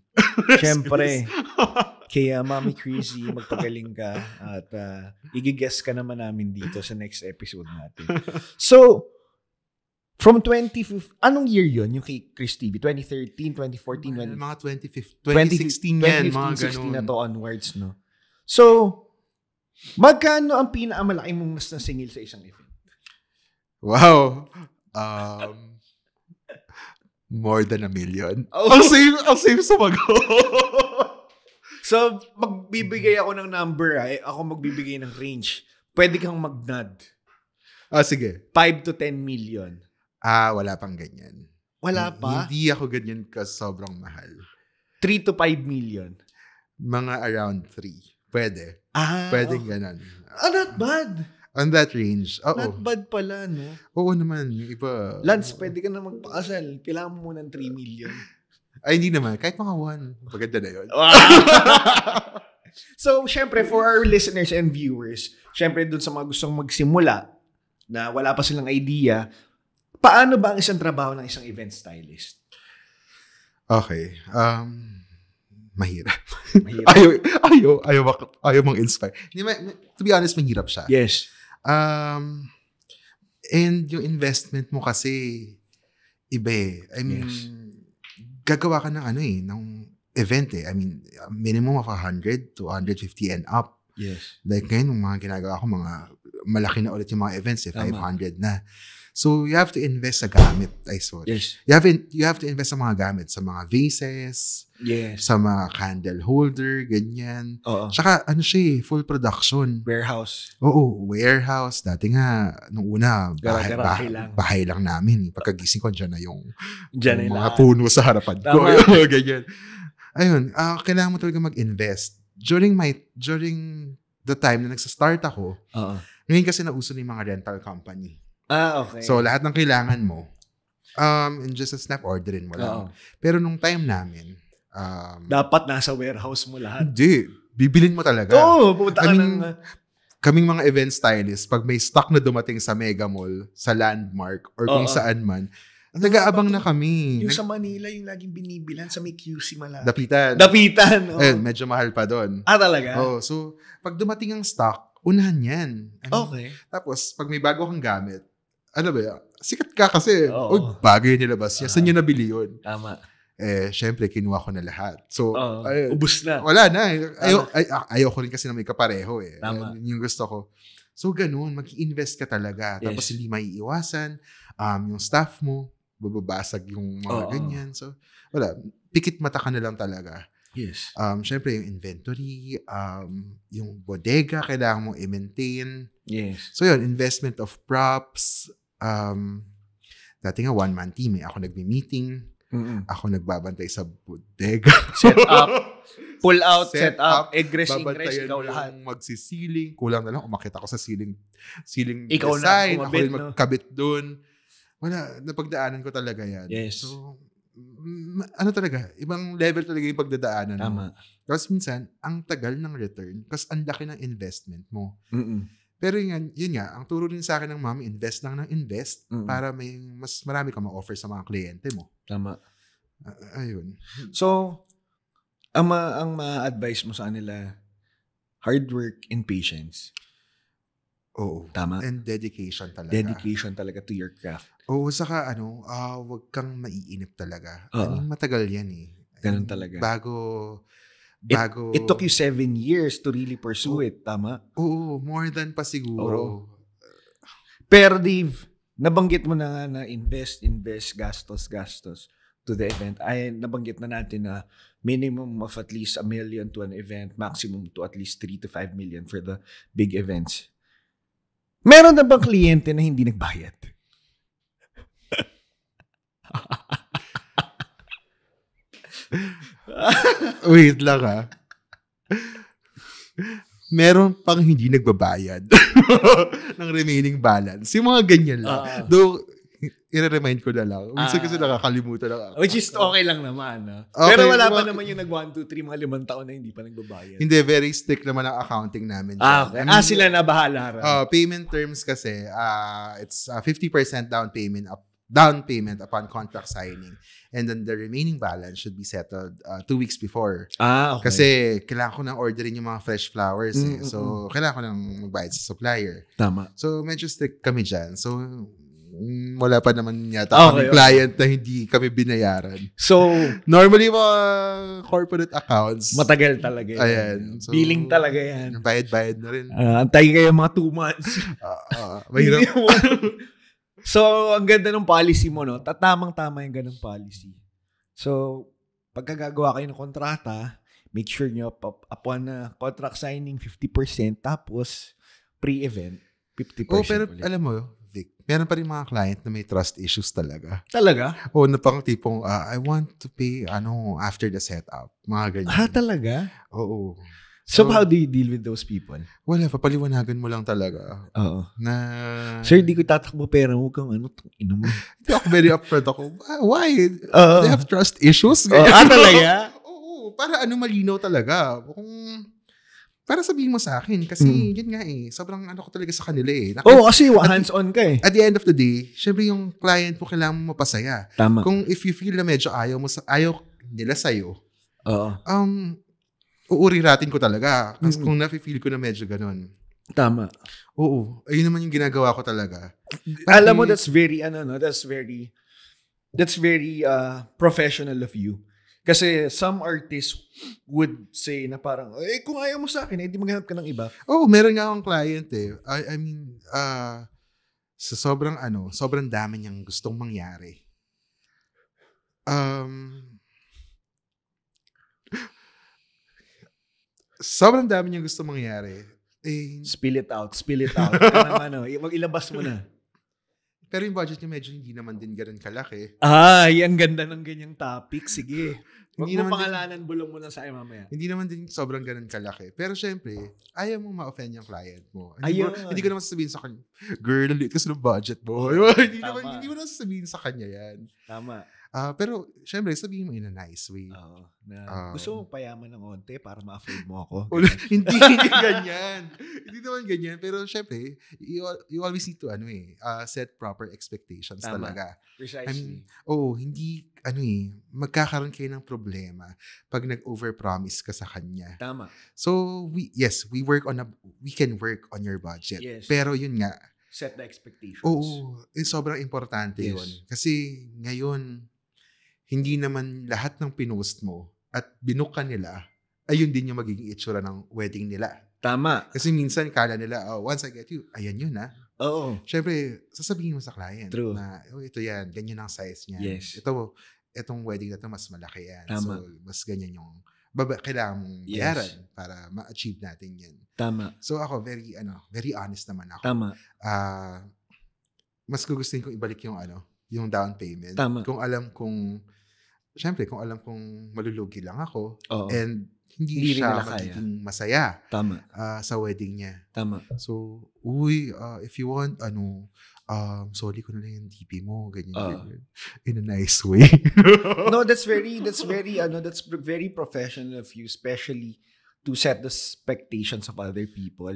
Siyempre. Kaya Mami Chrissy, magpagaling ka at i-guess ka naman namin dito sa next episode natin. So, from 2015, anong year yun yung kay Chris TV? 2013, 2014? Mga 2016 yan. 2015, 2016 na to onwards, no? So, magkano ang pinakamalaki mong mas nasingil sa isang event? Wow. More than 1 million. I'll save sumagot. So, magbibigay ako ng number, ako magbibigay ng range. Pwede kang mag-nod. Sige. 5 to 10 million. Wala pang ganyan. Wala pa? Hindi ako ganyan kasi sobrang mahal. 3 to 5 million. Mga around 3. Pwede. Pwedeng ganun. Not bad. On that range. Not bad pala, no? Oo naman. Yung iba. Lance, pwede ka na magpakasal. Kailangan mo muna ng 3 million. Ay, hindi naman. Kahit mga 1. Maganda na yun. So, syempre, for our listeners and viewers, syempre, dun sa mga gustong magsimula na wala pa silang idea, paano ba ang isang trabaho ng isang event stylist? Okay. Mahirap. Ayaw mong inspire. To be honest, mahirap siya. Yes. And yung investment mo kasi iba eh. I mean, gagawa ka ng ng event eh. I mean, minimum of 100 to 150 and up. Yes. Like ngayon, yung mga ginagawa ko, mga malaki na ulit yung mga events eh. 500 na. So, you have to invest sa gamit. Yes. You have to invest sa mga gamit. Sa mga vases. Yes. Sa mga candle holder, ganyan. Oo. Tsaka, full production. Warehouse. Oo, warehouse. Dati nga, nung una, bahay lang namin. Pagkagising ko, dyan na yung mga puno sa harapan ko. Ganyan. Ayun, kailangan mo talaga mag-invest. During the time na nagsa-start ako, ngayon kasi nauso na yung mga rental company. Okay. So, lahat ng kailangan mo, in just a snap, orderin mo lang. Pero nung time namin, dapat nasa warehouse mo lahat. Hindi. Bibilin mo talaga. Pumunta ka ng... Kaming mga event stylists, pag may stock na dumating sa Mega Mall, sa Landmark, or kung saan man, nag-aabang na kami. Yung sa Manila, yung laging binibilan sa may QC malapit. Dapitan. Ayun, medyo mahal pa doon. Talaga? So, pag dumating ang stock, unahan yan. Okay. Tapos, pag may bago kang gamit, ano ba, sikat ka kasi, bagay nilabas niya. Saan niyo nabili yun? Tama. Syempre, kinuha ko na lahat. So, ubus na. Wala na. Ayoko rin kasi na may kapareho eh. Tama. Yung gusto ko. So, ganun. Mag-invest ka talaga. Yes. Tapos, hindi maiiwasan. Yung staff mo, bababasag yung mga ganyan. So, wala. Pikit mata ka na lang talaga. Yes. Syempre, yung inventory, yung bodega, kailangan mong i-maintain. Yes. So, yun. Investment of props. Dati nga, one-man team eh. Ako nagmi-meeting. Ako nagbabantay sa bodega. Set up. Pull out, set up. Egress, ikaw lahat. Magsisiling. Kulang na lang, umakit ako sa ceiling ikaw design. Na ako rin magkabit dun. Wala, napagdaanan ko talaga yan. Yes. So, ano talaga, ibang level talaga yung pagdadaanan mo. Tapos minsan, ang tagal ng return kasi ang laki ng investment mo. Pero yun nga, ang turo din sa akin ng mami, invest lang ng invest para may mas marami ka ma-offer sa mga kliyente mo. Tama. Ayun. So, ang ma-advise mo sa kanila, hard work and patience. Oo. Tama. And dedication talaga. Dedication talaga to your craft. Oo, saka wag kang maiinip talaga. Matagal yan eh. Ganun talaga. Bago It took you 7 years to really pursue it, tama? Oo, more than pa siguro. Pero Dave, nabanggit mo na nga na invest, gastos to the event. Ay, nabanggit na natin na minimum of at least $1 million to an event, maximum to at least 3 to 5 million for the big events. Meron na bang kliyente na hindi nagbayad? Wait lang ha. Meron pang hindi nagbabayad ng remaining balance. Yung mga ganyan lang. Though, i-remind ko na lang. Minsan kasi nakakalimutan lang ako. Which is okay lang naman. Okay, pero wala pa naman yung nag-1, 2, 3, mga 5 taon na hindi pa nagbabayad. Hindi, very strict naman ang accounting namin. Okay. Sila na bahala rin. Payment terms kasi, it's 50% down payment upon contract signing. And then the remaining balance should be settled 2 weeks before. Okay. Kasi kailangan ko nang orderin yung mga fresh flowers. So, kailangan ko nang magbayad sa supplier. Tama. So, medyo strict kami dyan. So, wala pa naman yata kami client na hindi kami binayaran. So, normally mga corporate accounts. Matagal talaga yan. Ayan. So, billing talaga yan. Bayad-bayad na rin. Antay kayo mga 2 months. Mahirap. So, ang ganda ng policy mo, no? Tamang-tama yung ganung policy. So, pagkagagawa kayo ng kontrata, make sure nyo upon contract signing 50%, tapos pre-event 50%. Pero ulit. Alam mo, Vic, meron pa rin mga client na may trust issues talaga. Talaga? Na pang tipong, I want to pay after the setup. Mga ganyan. Talaga? Oo. So, how do you deal with those people? Wala, papaliwanagan mo lang talaga. Oo. Na... Sir, di ko tatakbo pera mo kung ino mo. Hindi ako very upfront ako. Why? They have trust issues? Talaga? Oo. Para malinaw talaga. Para sabihin mo sa akin. Kasi yun nga sobrang ko talaga sa kanila kasi hands-on ka At the end of the day, syempre yung client mo kailangan mo mapasaya. Tama. Kung if you feel na medyo ayaw nila sa'yo, uuriratin ko talaga. Kasi kung nafe-feel ko na medyo ganun. Tama. Oo. Ayun naman yung ginagawa ko talaga. Alam mo, that's very professional of you. Kasi some artists would say na parang, kung ayaw mo sa akin, hindi maghanap ka ng iba. Meron nga akong client I mean, sa sobrang dami niyang gustong mangyari. Sobrang dami niyang gusto mangyari. Spill it out. Ilabas mo na. Pero yung budget niya medyo hindi naman din ganun kalaki. Ang ganda ng ganyang topic. Sige. Huwag hindi mo naman pangalanan, bulong mo na sa akin mamaya. hindi naman din sobrang ganun kalaki. Pero syempre, ayaw mong ma-offend yung client mo. Ayun. Hindi ko naman sasabihin sa kanya, girl, liit kasi ng budget mo. Hindi mo naman sasabihin sa kanya yan. Tama. Pero syempre, sabihin mo in a nice way. Oo. Gusto mo payaman ng onte para ma-afford mo ako? Hindi ganyan. Hindi naman ganyan. Pero syempre, you always need to set proper expectations talaga. Precisely. Hindi, magkakaroon kayo ng problema pag nag-overpromise ka sa kanya. Tama. So, we can work on your budget. Yes. Pero yun nga. Set the expectations. Oo. Sobrang importante yun. Kasi ngayon, hindi naman lahat ng pinost mo at binook ka nila, ayun din yung magiging itsura ng wedding nila. Tama. Kasi minsan, kala nila, once I get you, ayan yun ha. Oo. Siyempre, sasabihin mo sa client True. na, ito yan, ganyan ang size niya. Yes. Itong wedding na ito, mas malaki yan. Tama. So, mas ganyan yung kailangan mong bayaran para ma-achieve natin yan. Tama. So, ako, very honest naman ako. Tama. Mas gugustuhin kong ibalik yung down payment. Tama. Kung alam kong malulugi lang ako, and hindi siya magiging masaya sa wedding niya. Tama. So, if you want, sorry ko na lang yung DP mo, ganyan. In a nice way. No, that's very professional of you, especially to set the expectations of other people.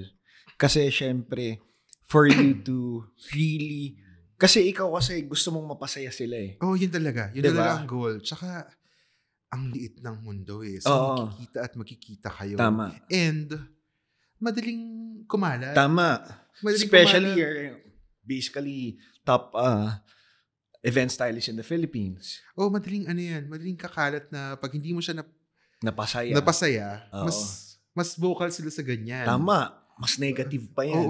Kasi, syempre, for you to really, kasi ikaw gusto mong mapasaya sila eh. Yun talaga. Yun talaga ang goal. Tsaka, ang liit ng mundo eh. So, makikita at makikita kayo. Tama. And, madaling kumalat. Tama. Especially, basically, top event stylist in the Philippines. Madaling kakalat na pag hindi mo siya napasaya, mas vocal sila sa ganyan. Tama. Mas negative pa yan.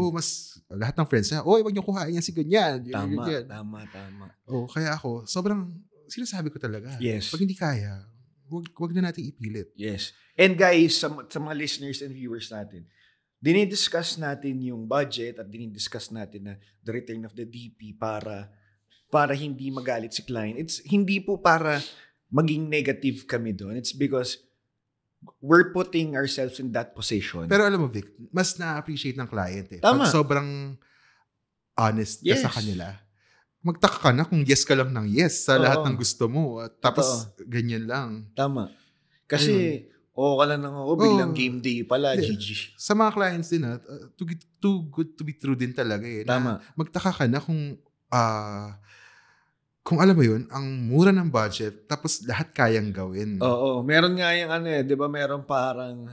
Lahat ng friends niya, wag niyo kuhain yan si ganyan. Tama. Kaya ako, sobrang, sinasabi ko talaga. Yes. Pag hindi kaya, wag na natin ipilit. Yes. And guys, sa mga listeners and viewers natin, dinidiscuss natin yung budget at dinidiscuss natin na the return of the DP para hindi magalit si client. It's hindi po para maging negative kami doon. It's because we're putting ourselves in that position. Pero alam mo, Vic, mas na-appreciate ng client eh. Tama. Pag sobrang honest ka sa kanila, magtaka ka na kung yes ka lang ng yes sa lahat ng gusto mo. At tapos, ganyan lang. Tama. Kasi, ka lang ng biglang game day pala, GG. Sa mga clients din, too good to be true din talaga eh. Tama. Magtaka ka na kung alam mo yun, ang mura ng budget, tapos lahat kayang gawin. Oo. Meron nga yung di ba meron parang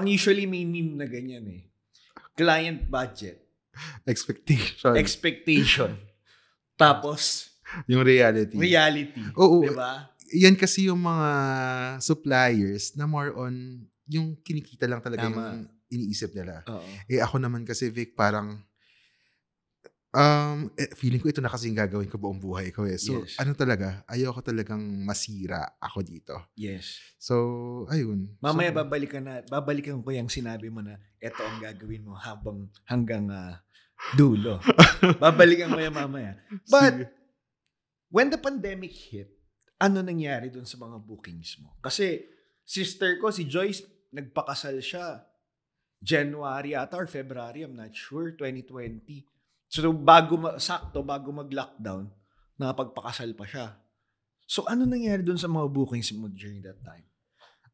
usually may meme na ganyan eh. Client budget. Expectation. Tapos, yung reality. Oo. Diba? Yan kasi yung mga suppliers na more on, yung kinikita lang talaga yung iniisip nila. Ako naman kasi, Vic, parang, feeling ko ito na kasi yung gagawin ko buong buhay ko eh. So, ayoko talagang masira ako dito. Yes. So, ayun. Mamaya babalikan ko yung sinabi mo na ito ang gagawin mo hanggang dulo. Babalikan ko yan mamaya. But, when the pandemic hit, ano nangyari dun sa mga bookings mo? Kasi, sister ko, si Joyce, nagpakasal siya January ata or February, I'm not sure, 2020. So, bago mag-lockdown, nakapagpakasal pa siya. So, ano nangyari dun sa mga bookings mo during that time?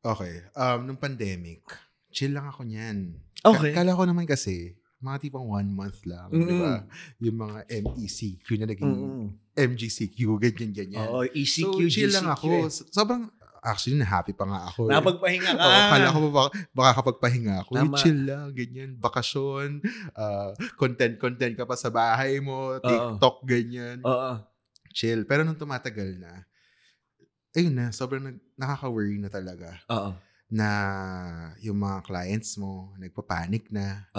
Okay. Nung pandemic, chill lang ako niyan. Okay. Kala ko naman kasi, mga tipong 1 month lang. Di ba? Yung mga MECQ na naging MGCQ, ganyan. Oo, ECQ, so, chill GCQ. lang ako. Sobrang, actually, na-happy pa nga ako. Napagpahinga ka. Kala ko baka kapagpahinga ako. Tama. Chill lang, ganyan. Bakasyon, content ka pa sa bahay mo, TikTok, ganyan. Chill. Pero nung tumatagal na, ayun na, sobrang nakaka-worry na talaga. Na yung mga clients mo, nagpapanik na.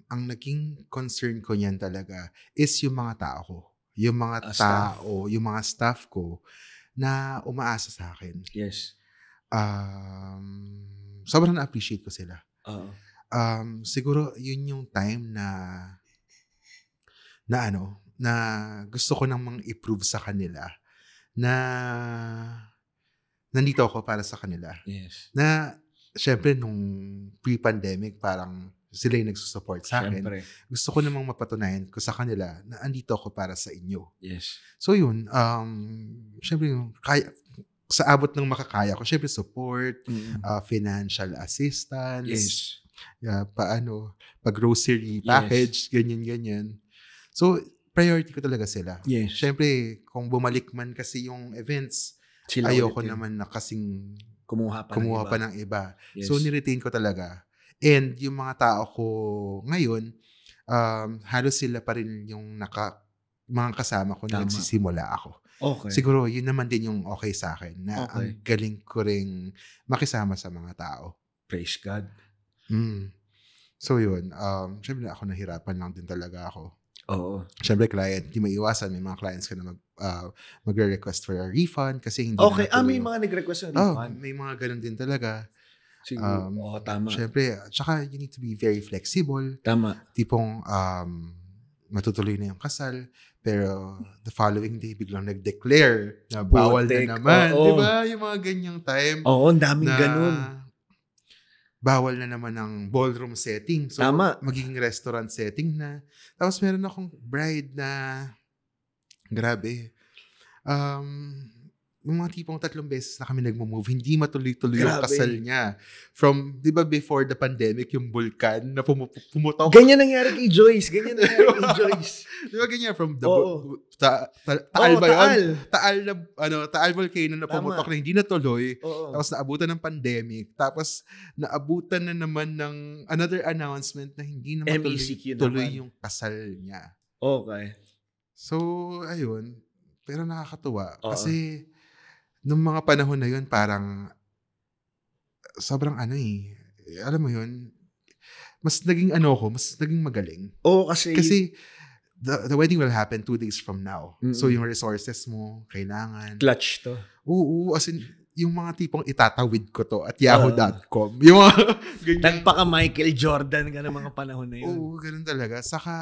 Ang naging concern ko niyan talaga is yung mga tao ko. Yung mga tao, yung mga staff ko na umaasa sa akin. Yes. Sobrang na-appreciate ko sila. Siguro yun yung time na gusto ko namang i-prove sa kanila na nandito ako para sa kanila. Yes. Na, syempre, nung pre-pandemic, parang sila yung nagsusupport sa akin. Syempre. Gusto ko namang mapatunayan ko sa kanila na andito ako para sa inyo. Yes. So yun, syempre, sa abot ng makakaya ko, syempre support, financial assistance, Yes. pag-grocery package, ganyan. So, priority ko talaga sila. Yes. Syempre, kung bumalik man kasi yung events, Sila ayoko ulit yun. naman na kasing Kumuha pa ng iba. Yes. So, niretain ko talaga. And yung mga tao ko ngayon, halos sila pa rin yung mga kasama ko na Tama. nagsisimula ako. Okay. Siguro, yun naman din yung okay sa akin na Okay. ang galing ko ring makisama sa mga tao. Praise God. So, yun. Siyempre, ako nahirapan lang din talaga ako. Oo. Siyempre, client, di maiiwasan. May mga clients ka na magre-request for a refund kasi hindi Okay. na May mga nag-request ng refund. may mga ganun din talaga. Siguro. Tama. Siyempre, tsaka you need to be very flexible. Tama. Tipong, matutuloy na yung kasal, pero the following day, biglang nag-declare na bawal Putek. na naman. Oo. Di ba? Yung mga ganyang time. Oo, ang daming ganun. Bawal na naman ng ballroom setting. So, Tama. magiging restaurant setting na. Tapos, meron akong bride na, grabe, yung mga tipong 3 beses na kami nagmo-move, hindi matuloy-tuloy yung Grabe. kasal niya. From, di ba before the pandemic, yung vulkan na pumutok. Ganyan nangyari kay Joyce. Di ba ganyan? From the Oo. Taal ba yun? Taal. Taal volcano na Tama. pumutok na hindi natuloy. Oo. Tapos naabutan ng pandemic. Tapos naabutan na naman ng another announcement na hindi na MECQ tuloy naman. yung kasal niya. Okay. So, ayun. Pero nakakatuwa. Oo. Kasi, nung mga panahon na yun, parang, sobrang alam mo yun, mas naging magaling. Oo, kasi the wedding will happen 2 days from now. Mm-mm. So, yung resources mo, kailangan. clutch to. Oo, as in, yung mga tipong itatawid ko to at yahoo.com. Yung mga ganyan. Nagpaka Michael Jordan ka ng mga panahon na yun. Oo, ganun talaga. Saka,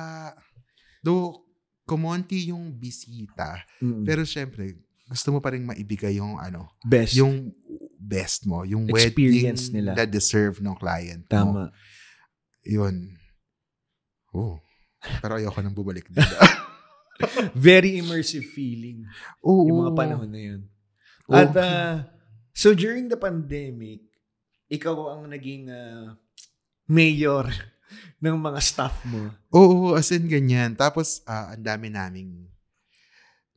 though, kumonti yung bisita, pero syempre, gusto mo pa rin maibigay yung best. yung best mo, yung Experience wedding nila. na deserve ng client mo. Tama. Yun. Oh. Pero ayoko nang bumalik dito. Very immersive feeling. Oo. Yung mga panahon na yun. Oo. At so during the pandemic, ikaw ang naging mayor ng mga staff mo. Oo, as in ganyan. Tapos, ang dami naming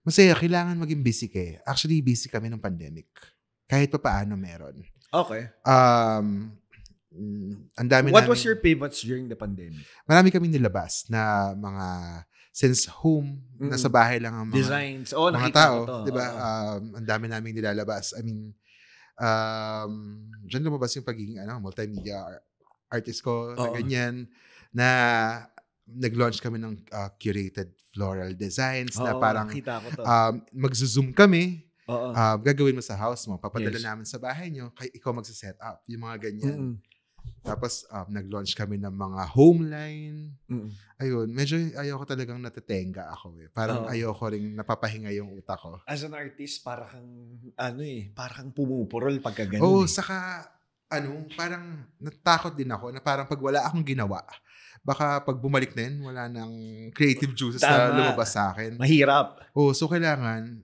masaya, kailangan maging busy ka. Actually, busy kami nung pandemic. Kahit pa paano meron. Okay. Ang dami What was your pivots during the pandemic? Marami kami nilabas na mga, since home, nasa bahay lang ang mga Designs. mga Nakita tao. ko to. Diba? Ang dami naming nilalabas. I mean, dyan lumabas yung pagiging multimedia artist ko na ganyan, na nag-launch kami ng curated floral designs na parang nakita ko to. mag-zoom kami. Oo. Gagawin mo sa house mo. Papadala Yes. namin sa bahay nyo. Ikaw magsa-set up. Yung mga ganyan. Tapos, nag-launch kami ng mga home line. Ayun. Medyo ayoko talagang natetenga ako. Parang ayoko ring napapahinga yung utak ko. As an artist, para kang, parang pumupurol pagka ganun. Oo, saka, parang natakot din ako na parang pag wala akong ginawa, baka pag bumalik na yun, wala nang creative juices na lumabas sa akin. Mahirap. So kailangan,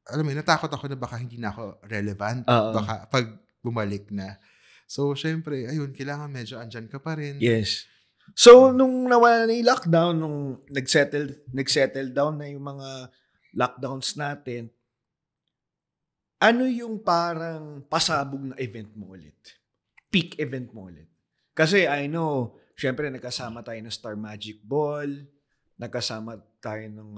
alam mo, natakot ako na baka hindi na ako relevant. Baka pag bumalik na. So, syempre, ayun, kailangan medyo andyan ka pa rin. Yes. So, nung nawala na yung lockdown, nung nag-settle down na yung mga lockdowns natin, ano yung parang pasabog na event mo ulit? Peak event mo ulit? Kasi I know, syempre nagkasama tayo ng Star Magic Ball, nagkasama tayo ng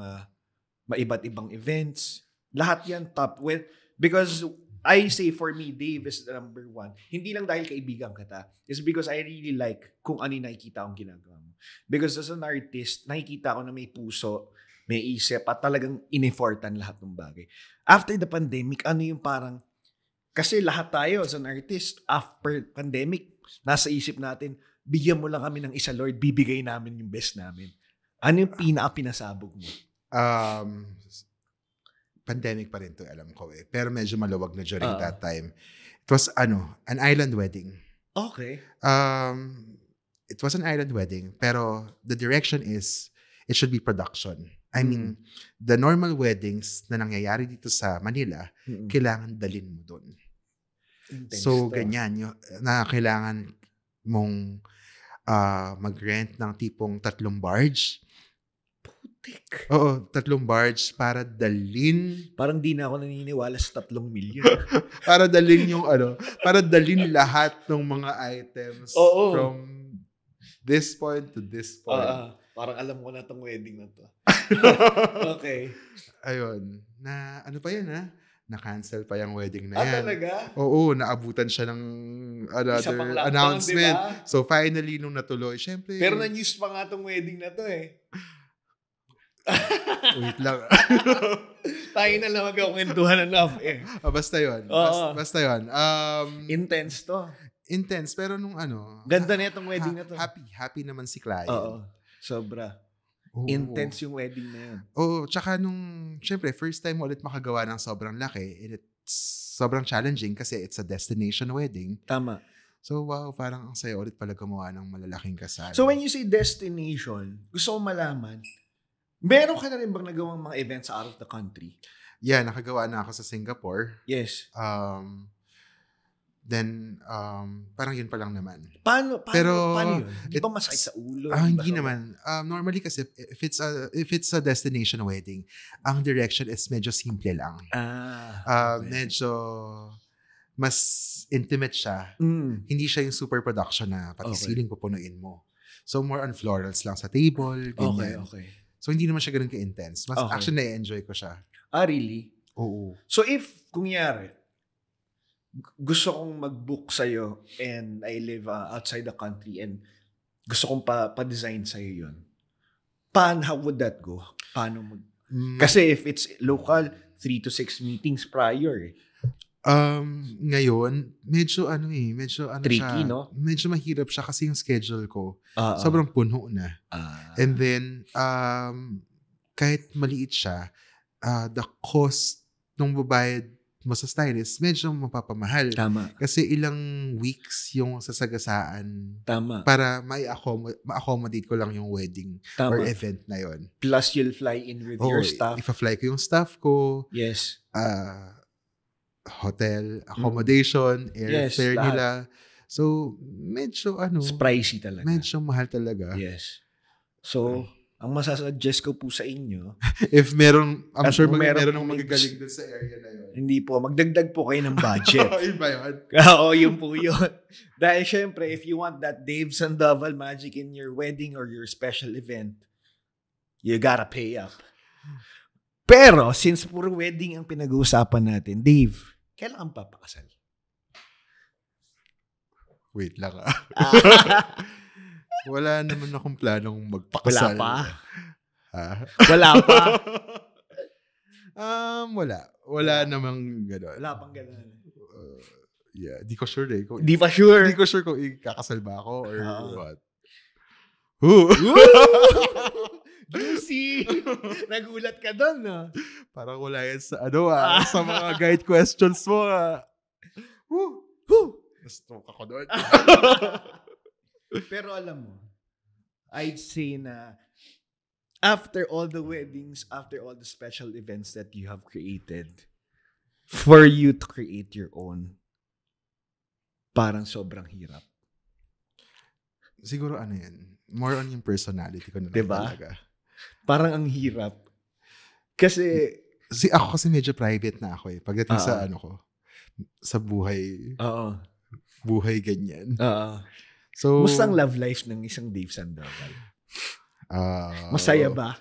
maiba't ibang events. Lahat yan top. Well, because I say for me, Dave is the number 1. Hindi lang dahil kaibigan kita. It's because I really like kung ano yung nakikita kong ginagawa mo. Because as an artist, nakikita ko na may puso, may isip, at talagang in-effortan lahat ng bagay. After the pandemic, ano yung parang, kasi lahat tayo as an artist, after pandemic, nasa isip natin, bigyan mo lang kami ng isa, Lord, bibigay namin yung best namin. Ano yung pinaka-pinasabog mo? pandemic pa rin to, alam ko eh. Pero medyo maluwag na during Oo. that time. It was an island wedding. Okay. It was an island wedding, pero the direction is it should be production. I mean, the normal weddings na nangyayari dito sa Manila, kailangan dalin mo doon. So, ganyan. Na kailangan mong mag-rent ng tipong 3 barge. Putik. Oo, 3 barge para dalin. Parang di na ako naniniwala sa 3 million. Para dalin yung para dalin lahat ng mga items from this point to this point. Parang alam ko na tong wedding na to. Okay. Ayun. Na, ano pa yan na-cancel pa yung wedding na yan. Talaga? Oo, naabutan siya ng another announcement. Diba? So finally, nung natuloy, syempre. Pero na-news pa nga tong wedding na to eh. Wait lang. Tayo na lang magkakwentuhan enough eh. Basta yun. Basta yun. Intense to. Intense, pero nung Ganda na itong wedding na to. Happy naman si client. Oo. Sobra. Intense yung wedding na yun. Oo, tsaka syempre, first time ulit makagawa ng sobrang laki, and it's sobrang challenging kasi it's a destination wedding. Tama. So, wow, parang ang saya ulit pala gumawa ng malalaking kasal. So, when you say destination, gusto ko malaman, meron ka na rin bang nagawang mga events out of the country? Yeah, nakagawa na ako sa Singapore. Yes. Then, parang yun pa lang naman. Paano yun? Di ba masakit sa ulo? Hindi naman. Normally kasi, if it's a destination wedding, ang direction is medyo simple lang. Okay. Medyo mas intimate siya. Hindi siya yung super production na pati ceiling pupunuin mo. So, more on florals lang sa table. Ganyan. Okay. So, hindi naman siya ganun ka-intense. Actually, na-enjoy ko siya. Really? Oo. So, if, kunyari, gusto kong mag-book sa'yo and I live outside the country and gusto kong pa-design sa'yo yun, how would that go? Kasi if it's local, 3 to 6 meetings prior. Ngayon, medyo tricky, siya, no? Medyo mahirap siya kasi yung schedule ko. Sobrang puno na. And then, kahit maliit siya, the cost nung babayad mo sa stylist, medyo mapapamahal. Tama. Kasi ilang weeks yung sasagasaan. Tama. Para ma-accommodate ko lang yung wedding or event na yon. Plus, you'll fly in with your staff. Ipa-fly ko yung staff ko. Yes. Hotel, accommodation, airfare nila. So, medyo It's pricey talaga. Medyo mahal talaga. Yes. So, ang masasuggest ko po sa inyo, if meron, I'm sure meron ng magagaling dun sa area na yun. Hindi po, magdagdag po kayo ng budget. Yun ba yun? Oo, yun po yun. Dahil syempre, if you want that Dave Sandoval magic in your wedding or your special event, you gotta pay up. Pero, since puro wedding ang pinag-uusapan natin, Dave, kailan ang papakasal? Wait lang Wala naman akong planong magpakasal. Wala pa? Wala pa? Wala namang gano'n. Wala pang gano'n. Yeah, di ko sure eh. Di pa sure? Di ko sure kung ikakasal ba ako or what. Juicy! Nagulat ka doon, no? Parang wala yan sa sa mga guide questions mo. Nastroke ako doon. Pero alam mo, I'd say na after all the weddings, after all the special events that you have created, for you to create your own, parang sobrang hirap. Siguro yan, more on yung personality ko na lang talaga. Parang ang hirap. Kasi ako kasi medyo private na ako eh. Pagdating sa sa buhay. Buhay ganyan. So, musta ang love life ng isang Dave Sandoval? Masaya ba?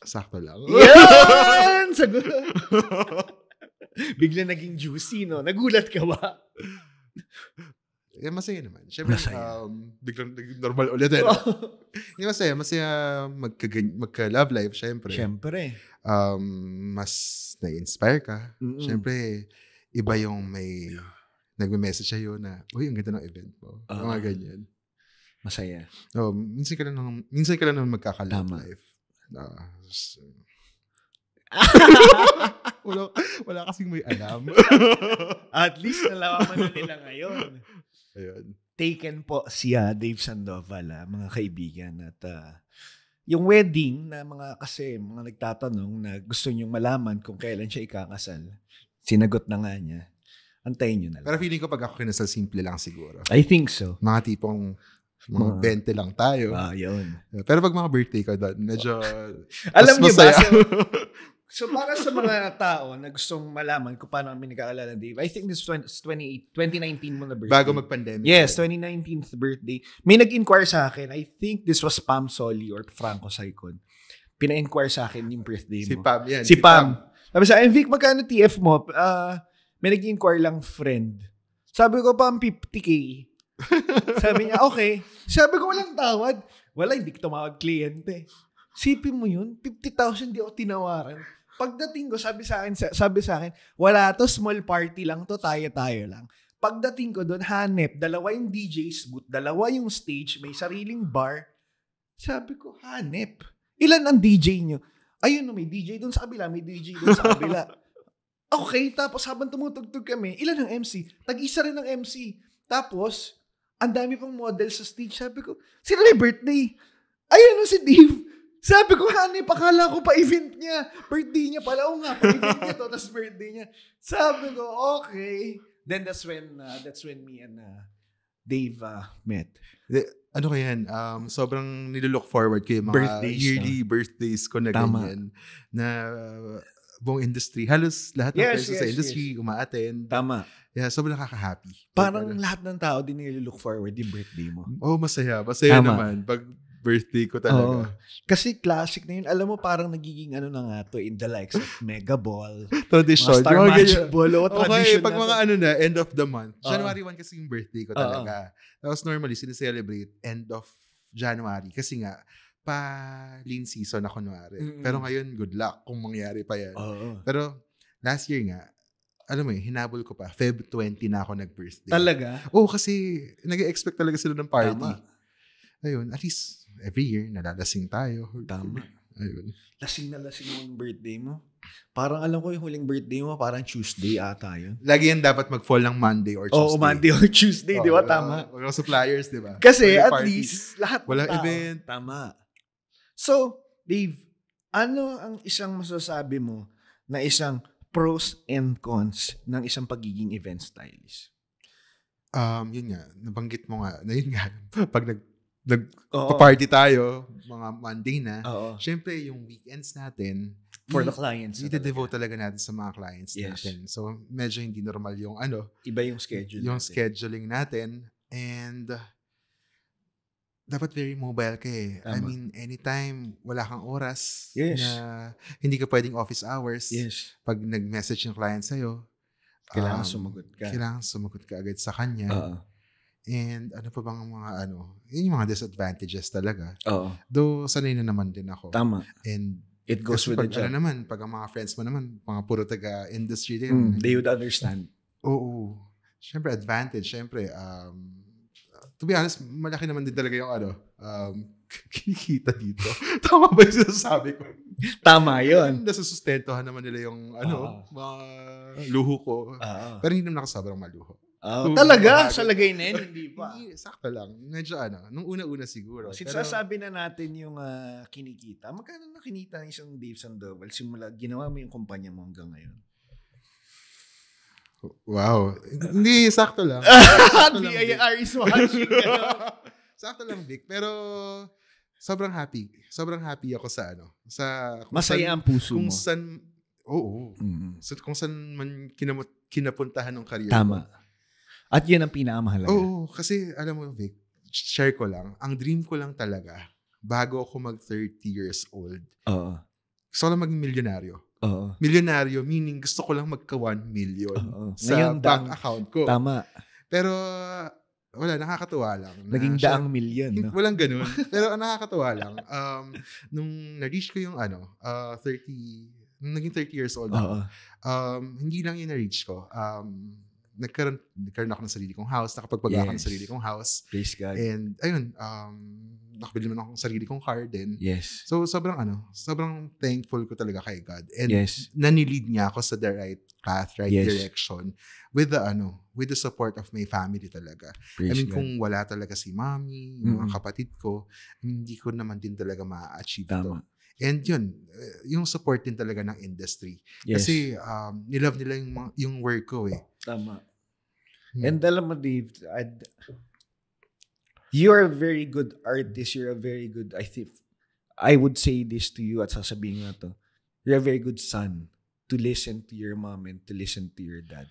Sakto lang. Yan! Sagot! Bigla naging juicy, no? Nagulat ka ba? Masaya naman. Siyempre, biglang normal ulit. Masaya magka-love life, siyempre. Siyempre. Mas na-inspire ka. Siyempre, iba yung may nagme-message sa'yo na, uy, ang ganda ng event mo. Mga ganyan. Masaya. Minsan ka lang naman magkaka-love life. wala kasing may alam. At least nalaman na nila ngayon. Ayun. Taken po siya, Dave Sandoval, mga kaibigan. At yung wedding na mga nagtatanong na gusto nyong malaman kung kailan siya ikakasal, sinagot na nga niya. Antayin nyo na lang. Pero feeling ko pag ako kinasal, simple lang siguro. I think so. Mga tipong mga 20 lang tayo. Yun. Pero pag mga birthday ko doon, medyo alam niyo ba? masaya. So para sa mga tao na gustong malaman kung paano kami nagkakilala, Dave, I think this is 2019 mo na birthday. Bago mag-pandemic. Yes, 2019th birthday. May nag-inquire sa akin. I think this was Pam Soli or Franco Saicon. Pina-inquire sa akin yung birthday mo. Si Pam yan. Si Pam. Sabi sa akin, Vic, magkano TF mo? May nag-inquire lang friend. Sabi ko, Pam, 50K. Sabi niya, okay. Sabi ko, walang tawad. Wala, hindi ko tumawag kliyente. Sipin mo yun, 50,000 di ako tinawaran. Pagdating ko, sabi sa akin, wala to, small party lang to, tayo-tayo lang. Pagdating ko doon, hanep, dalawa yung DJ's booth, dalawa yung stage, may sariling bar. Sabi ko, hanep. Ilan ang DJ nyo? Ayun, may DJ doon sa kabila, may DJ doon sa kabila. Okay, tapos habang tumutugtog kami, ilan ang MC? Tag-isa rin ang MC. Tapos, ang dami pang model sa stage. Sabi ko, sino may birthday? Ayun si Dave. Sabi ko, hanip, pakala ko pa event niya. Birthday niya pala. Oo nga, pa event niya to, tapos birthday niya. Sabi ko, okay. Then that's when me and Dave met. Ano ko yan, sobrang nilook forward ko yung mga yearly birthdays ko na ganyan. Na buong industry. Halos lahat ng friends sa industry umaattend. Tama. Yeah, sobrang nakaka-happy. Parang lahat ng tao din nilook forward yung birthday mo. Oh, masaya. Masaya naman. Pag birthday ko talaga. Kasi classic na yun. Alam mo, parang nagiging ano na nga to in the likes of Mega Ball. Tradition. Star Magic Ball. Okay, pag mga end of the month. January 1 kasi yung birthday ko talaga. Tapos normally, sineselebrate end of January. Kasi nga, pa-lean season na kunwari. Pero ngayon, good luck kung mangyari pa yan. Pero last year nga, alam mo hinabol ko pa. Feb 20 na ako nag-birthday. Talaga? Kasi nag-expect talaga sila ng party. Tama. Ayun, at least every year, nalalasing tayo. Tama. Ayun. Lasing na lasing yung birthday mo. Parang alam ko yung huling birthday mo, parang Tuesday ata yun. Lagi yan dapat mag-fall ng Monday or Tuesday. Monday or Tuesday, di ba? Tama. Mga suppliers, di ba? Kasi at least, lahat walang tao. event. Tama. So, Dave, ano ang isang masasabi mo na isang pros and cons ng isang pagiging event stylist? Yun nga, nabanggit mo nga, na yun nga, pag nag-party tayo, mga Monday na, syempre yung weekends natin, for the clients. Ide-devote talaga natin sa mga clients natin. So, medyo hindi normal yung iba yung schedule yung natin. Scheduling natin. And, dapat very mobile ka eh. Tama. I mean, anytime, wala kang oras na hindi ka pwedeng office hours. Yes. Pag nag-message yung client sa'yo, kailangan sumagot ka. Kailangan sumagot ka agad sa kanya. And ano pa bang mga yun yung mga disadvantages talaga. Though, sanay na naman din ako. Tama. And it goes with the job. Naman, pag ang mga friends mo naman, mga puro taga-industry din. They would understand. Oo. Siyempre, advantage. Siyempre, to be honest, malaki naman din talaga yung kinikita dito. Tama ba yung sinasabi ko? Tama yun. Nasusustentohan naman nila yung mga luho ko. Pero hindi naman ako sobrang maluho. Talaga? Sa lagay na yun, hindi pa. Sakto lang. Medyo nung una-una siguro. Since sasabi na natin yung kinikita, magkano na kinita ng isang Dave Sandoval simula ginawa mo yung kumpanya mo hanggang ngayon? Wow. Hindi, sakto lang. BIR is watching. Sakto lang, Vic. Pero sobrang happy. Sobrang happy ako sa masaya ang puso mo. Kung saan, So, kung saan man kinapuntahan ng career Tama. At yun ang pinakamahalaga. Kasi alam mo, Vic, share ko lang, ang dream ko lang talaga, bago ako mag 30 years old, gusto ko lang maging milyonaryo. Milyonaryo, meaning gusto ko lang magka 1 million sa bank account ko. Tama. Pero, wala, nakakatuwa lang. Naging daang milyon, no? Walang ganun. Pero nakakatuwa lang. Nung na-reach ko yung naging 30 years old ako, hindi lang yung na-reach ko. Nagkaroon ako ng sarili kong house, nakapagpagawa ako ng sarili kong house. Praise God. And, ayun, nakabili naman akong sarili kong car din. Yes. So, sobrang thankful ko talaga kay God. And Yes. nanilid niya ako sa the right path, right Yes. direction with the support of my family talaga. Praise God. Kung wala talaga si mommy, yung mga kapatid ko, hindi ko naman din talaga ma-achieve to. Tama. And yun, yung support din talaga ng industry. Yes. Kasi nilove nila yung work ko eh. Tama. And alam mo, Dave, you're a very good artist. You're a very good, I would say this to you at sasabihin nga to. You're a very good son to listen to your mom and to listen to your dad.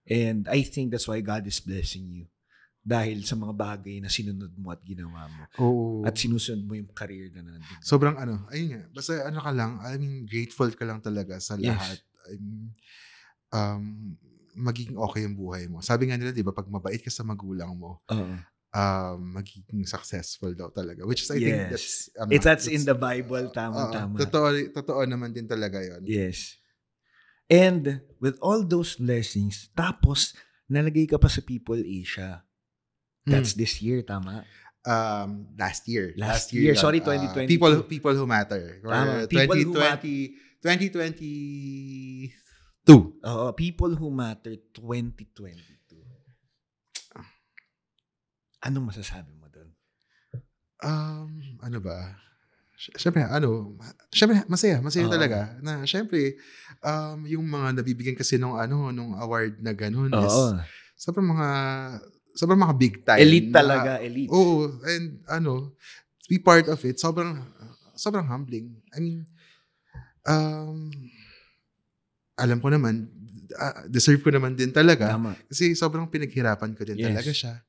And I think that's why God is blessing you. Dahil sa mga bagay na sinunod mo at ginawa mo. Oo. At sinusunod mo yung career na nandun. Sobrang ayun nga. Basta ka lang, grateful ka lang talaga sa lahat. Magiging okay yung buhay mo. Sabi nga nila, di ba, pag mabait ka sa magulang mo, magiging successful daw talaga. Which is, I think that's in the Bible. Tama. Totoo naman din talaga yon. Yes. And with all those blessings, tapos, nalagay ka pa sa People Asia. That's this year, tama? Last year. Sorry, 2020. People Who Matter. Tama. 2022. People Who Matter 2022. Anong masasabi mo doon? Ano ba? Siyempre, masaya talaga. Na siyempre, yung mga nabibigyan kasi nung award na ganun is sobrang mga big time. Elite talaga, elite. Oo, and to be part of it, sobrang humbling. I mean, alam ko naman, deserve ko naman din talaga. Tama. Kasi sobrang pinaghirapan ko din talaga siya.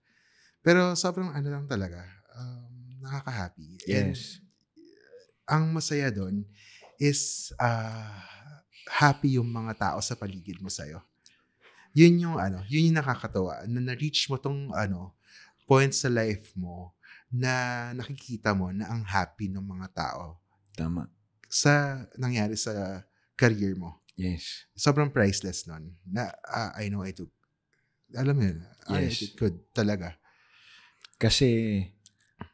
Pero sobrang lang talaga, nakaka-happy. Yes. And ang masaya doon is happy yung mga tao sa paligid mo sa'yo. Yun yung nakakatawa na na-reach mo tong point sa life mo na nakikita mo na ang happy ng mga tao. Tama. Sa nangyari sa career mo. Yes. Sobrang priceless nun. Na I know I took. Alam mo yun. Yes. It could talaga. Kasi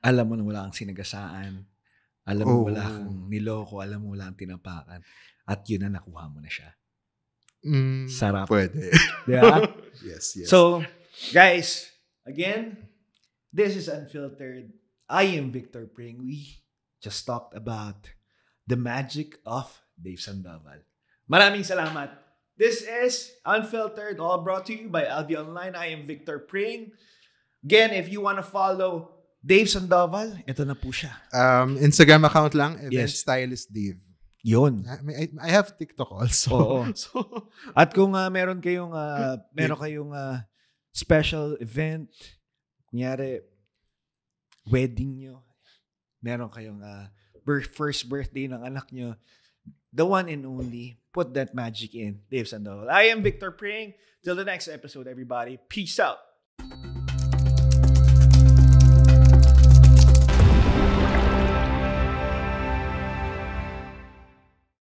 alam mo na wala kang sinagasaan. Alam mo wala kang niloko. Alam mo wala kang tinapakan. At yun na nakuha mo na siya. Sarap. Pwede. Diba? Yes. So, guys, again, this is Unfiltered. I am Victor Pring. We just talked about the magic of Dave Sandoval. Maraming salamat. This is Unfiltered, all brought to you by LV Online. I am Victor Pring. Again, if you want to follow Dave Sandoval, ito na po siya. Instagram account lang, Event Stylist Dave. Yun. I have TikTok also. Oo. At kung meron kayong special event, kunyari, wedding nyo, meron kayong first birthday ng anak nyo, the one and only, put that magic in, Dave Sandoval. I am Victor Pring. Till the next episode, everybody. Peace out.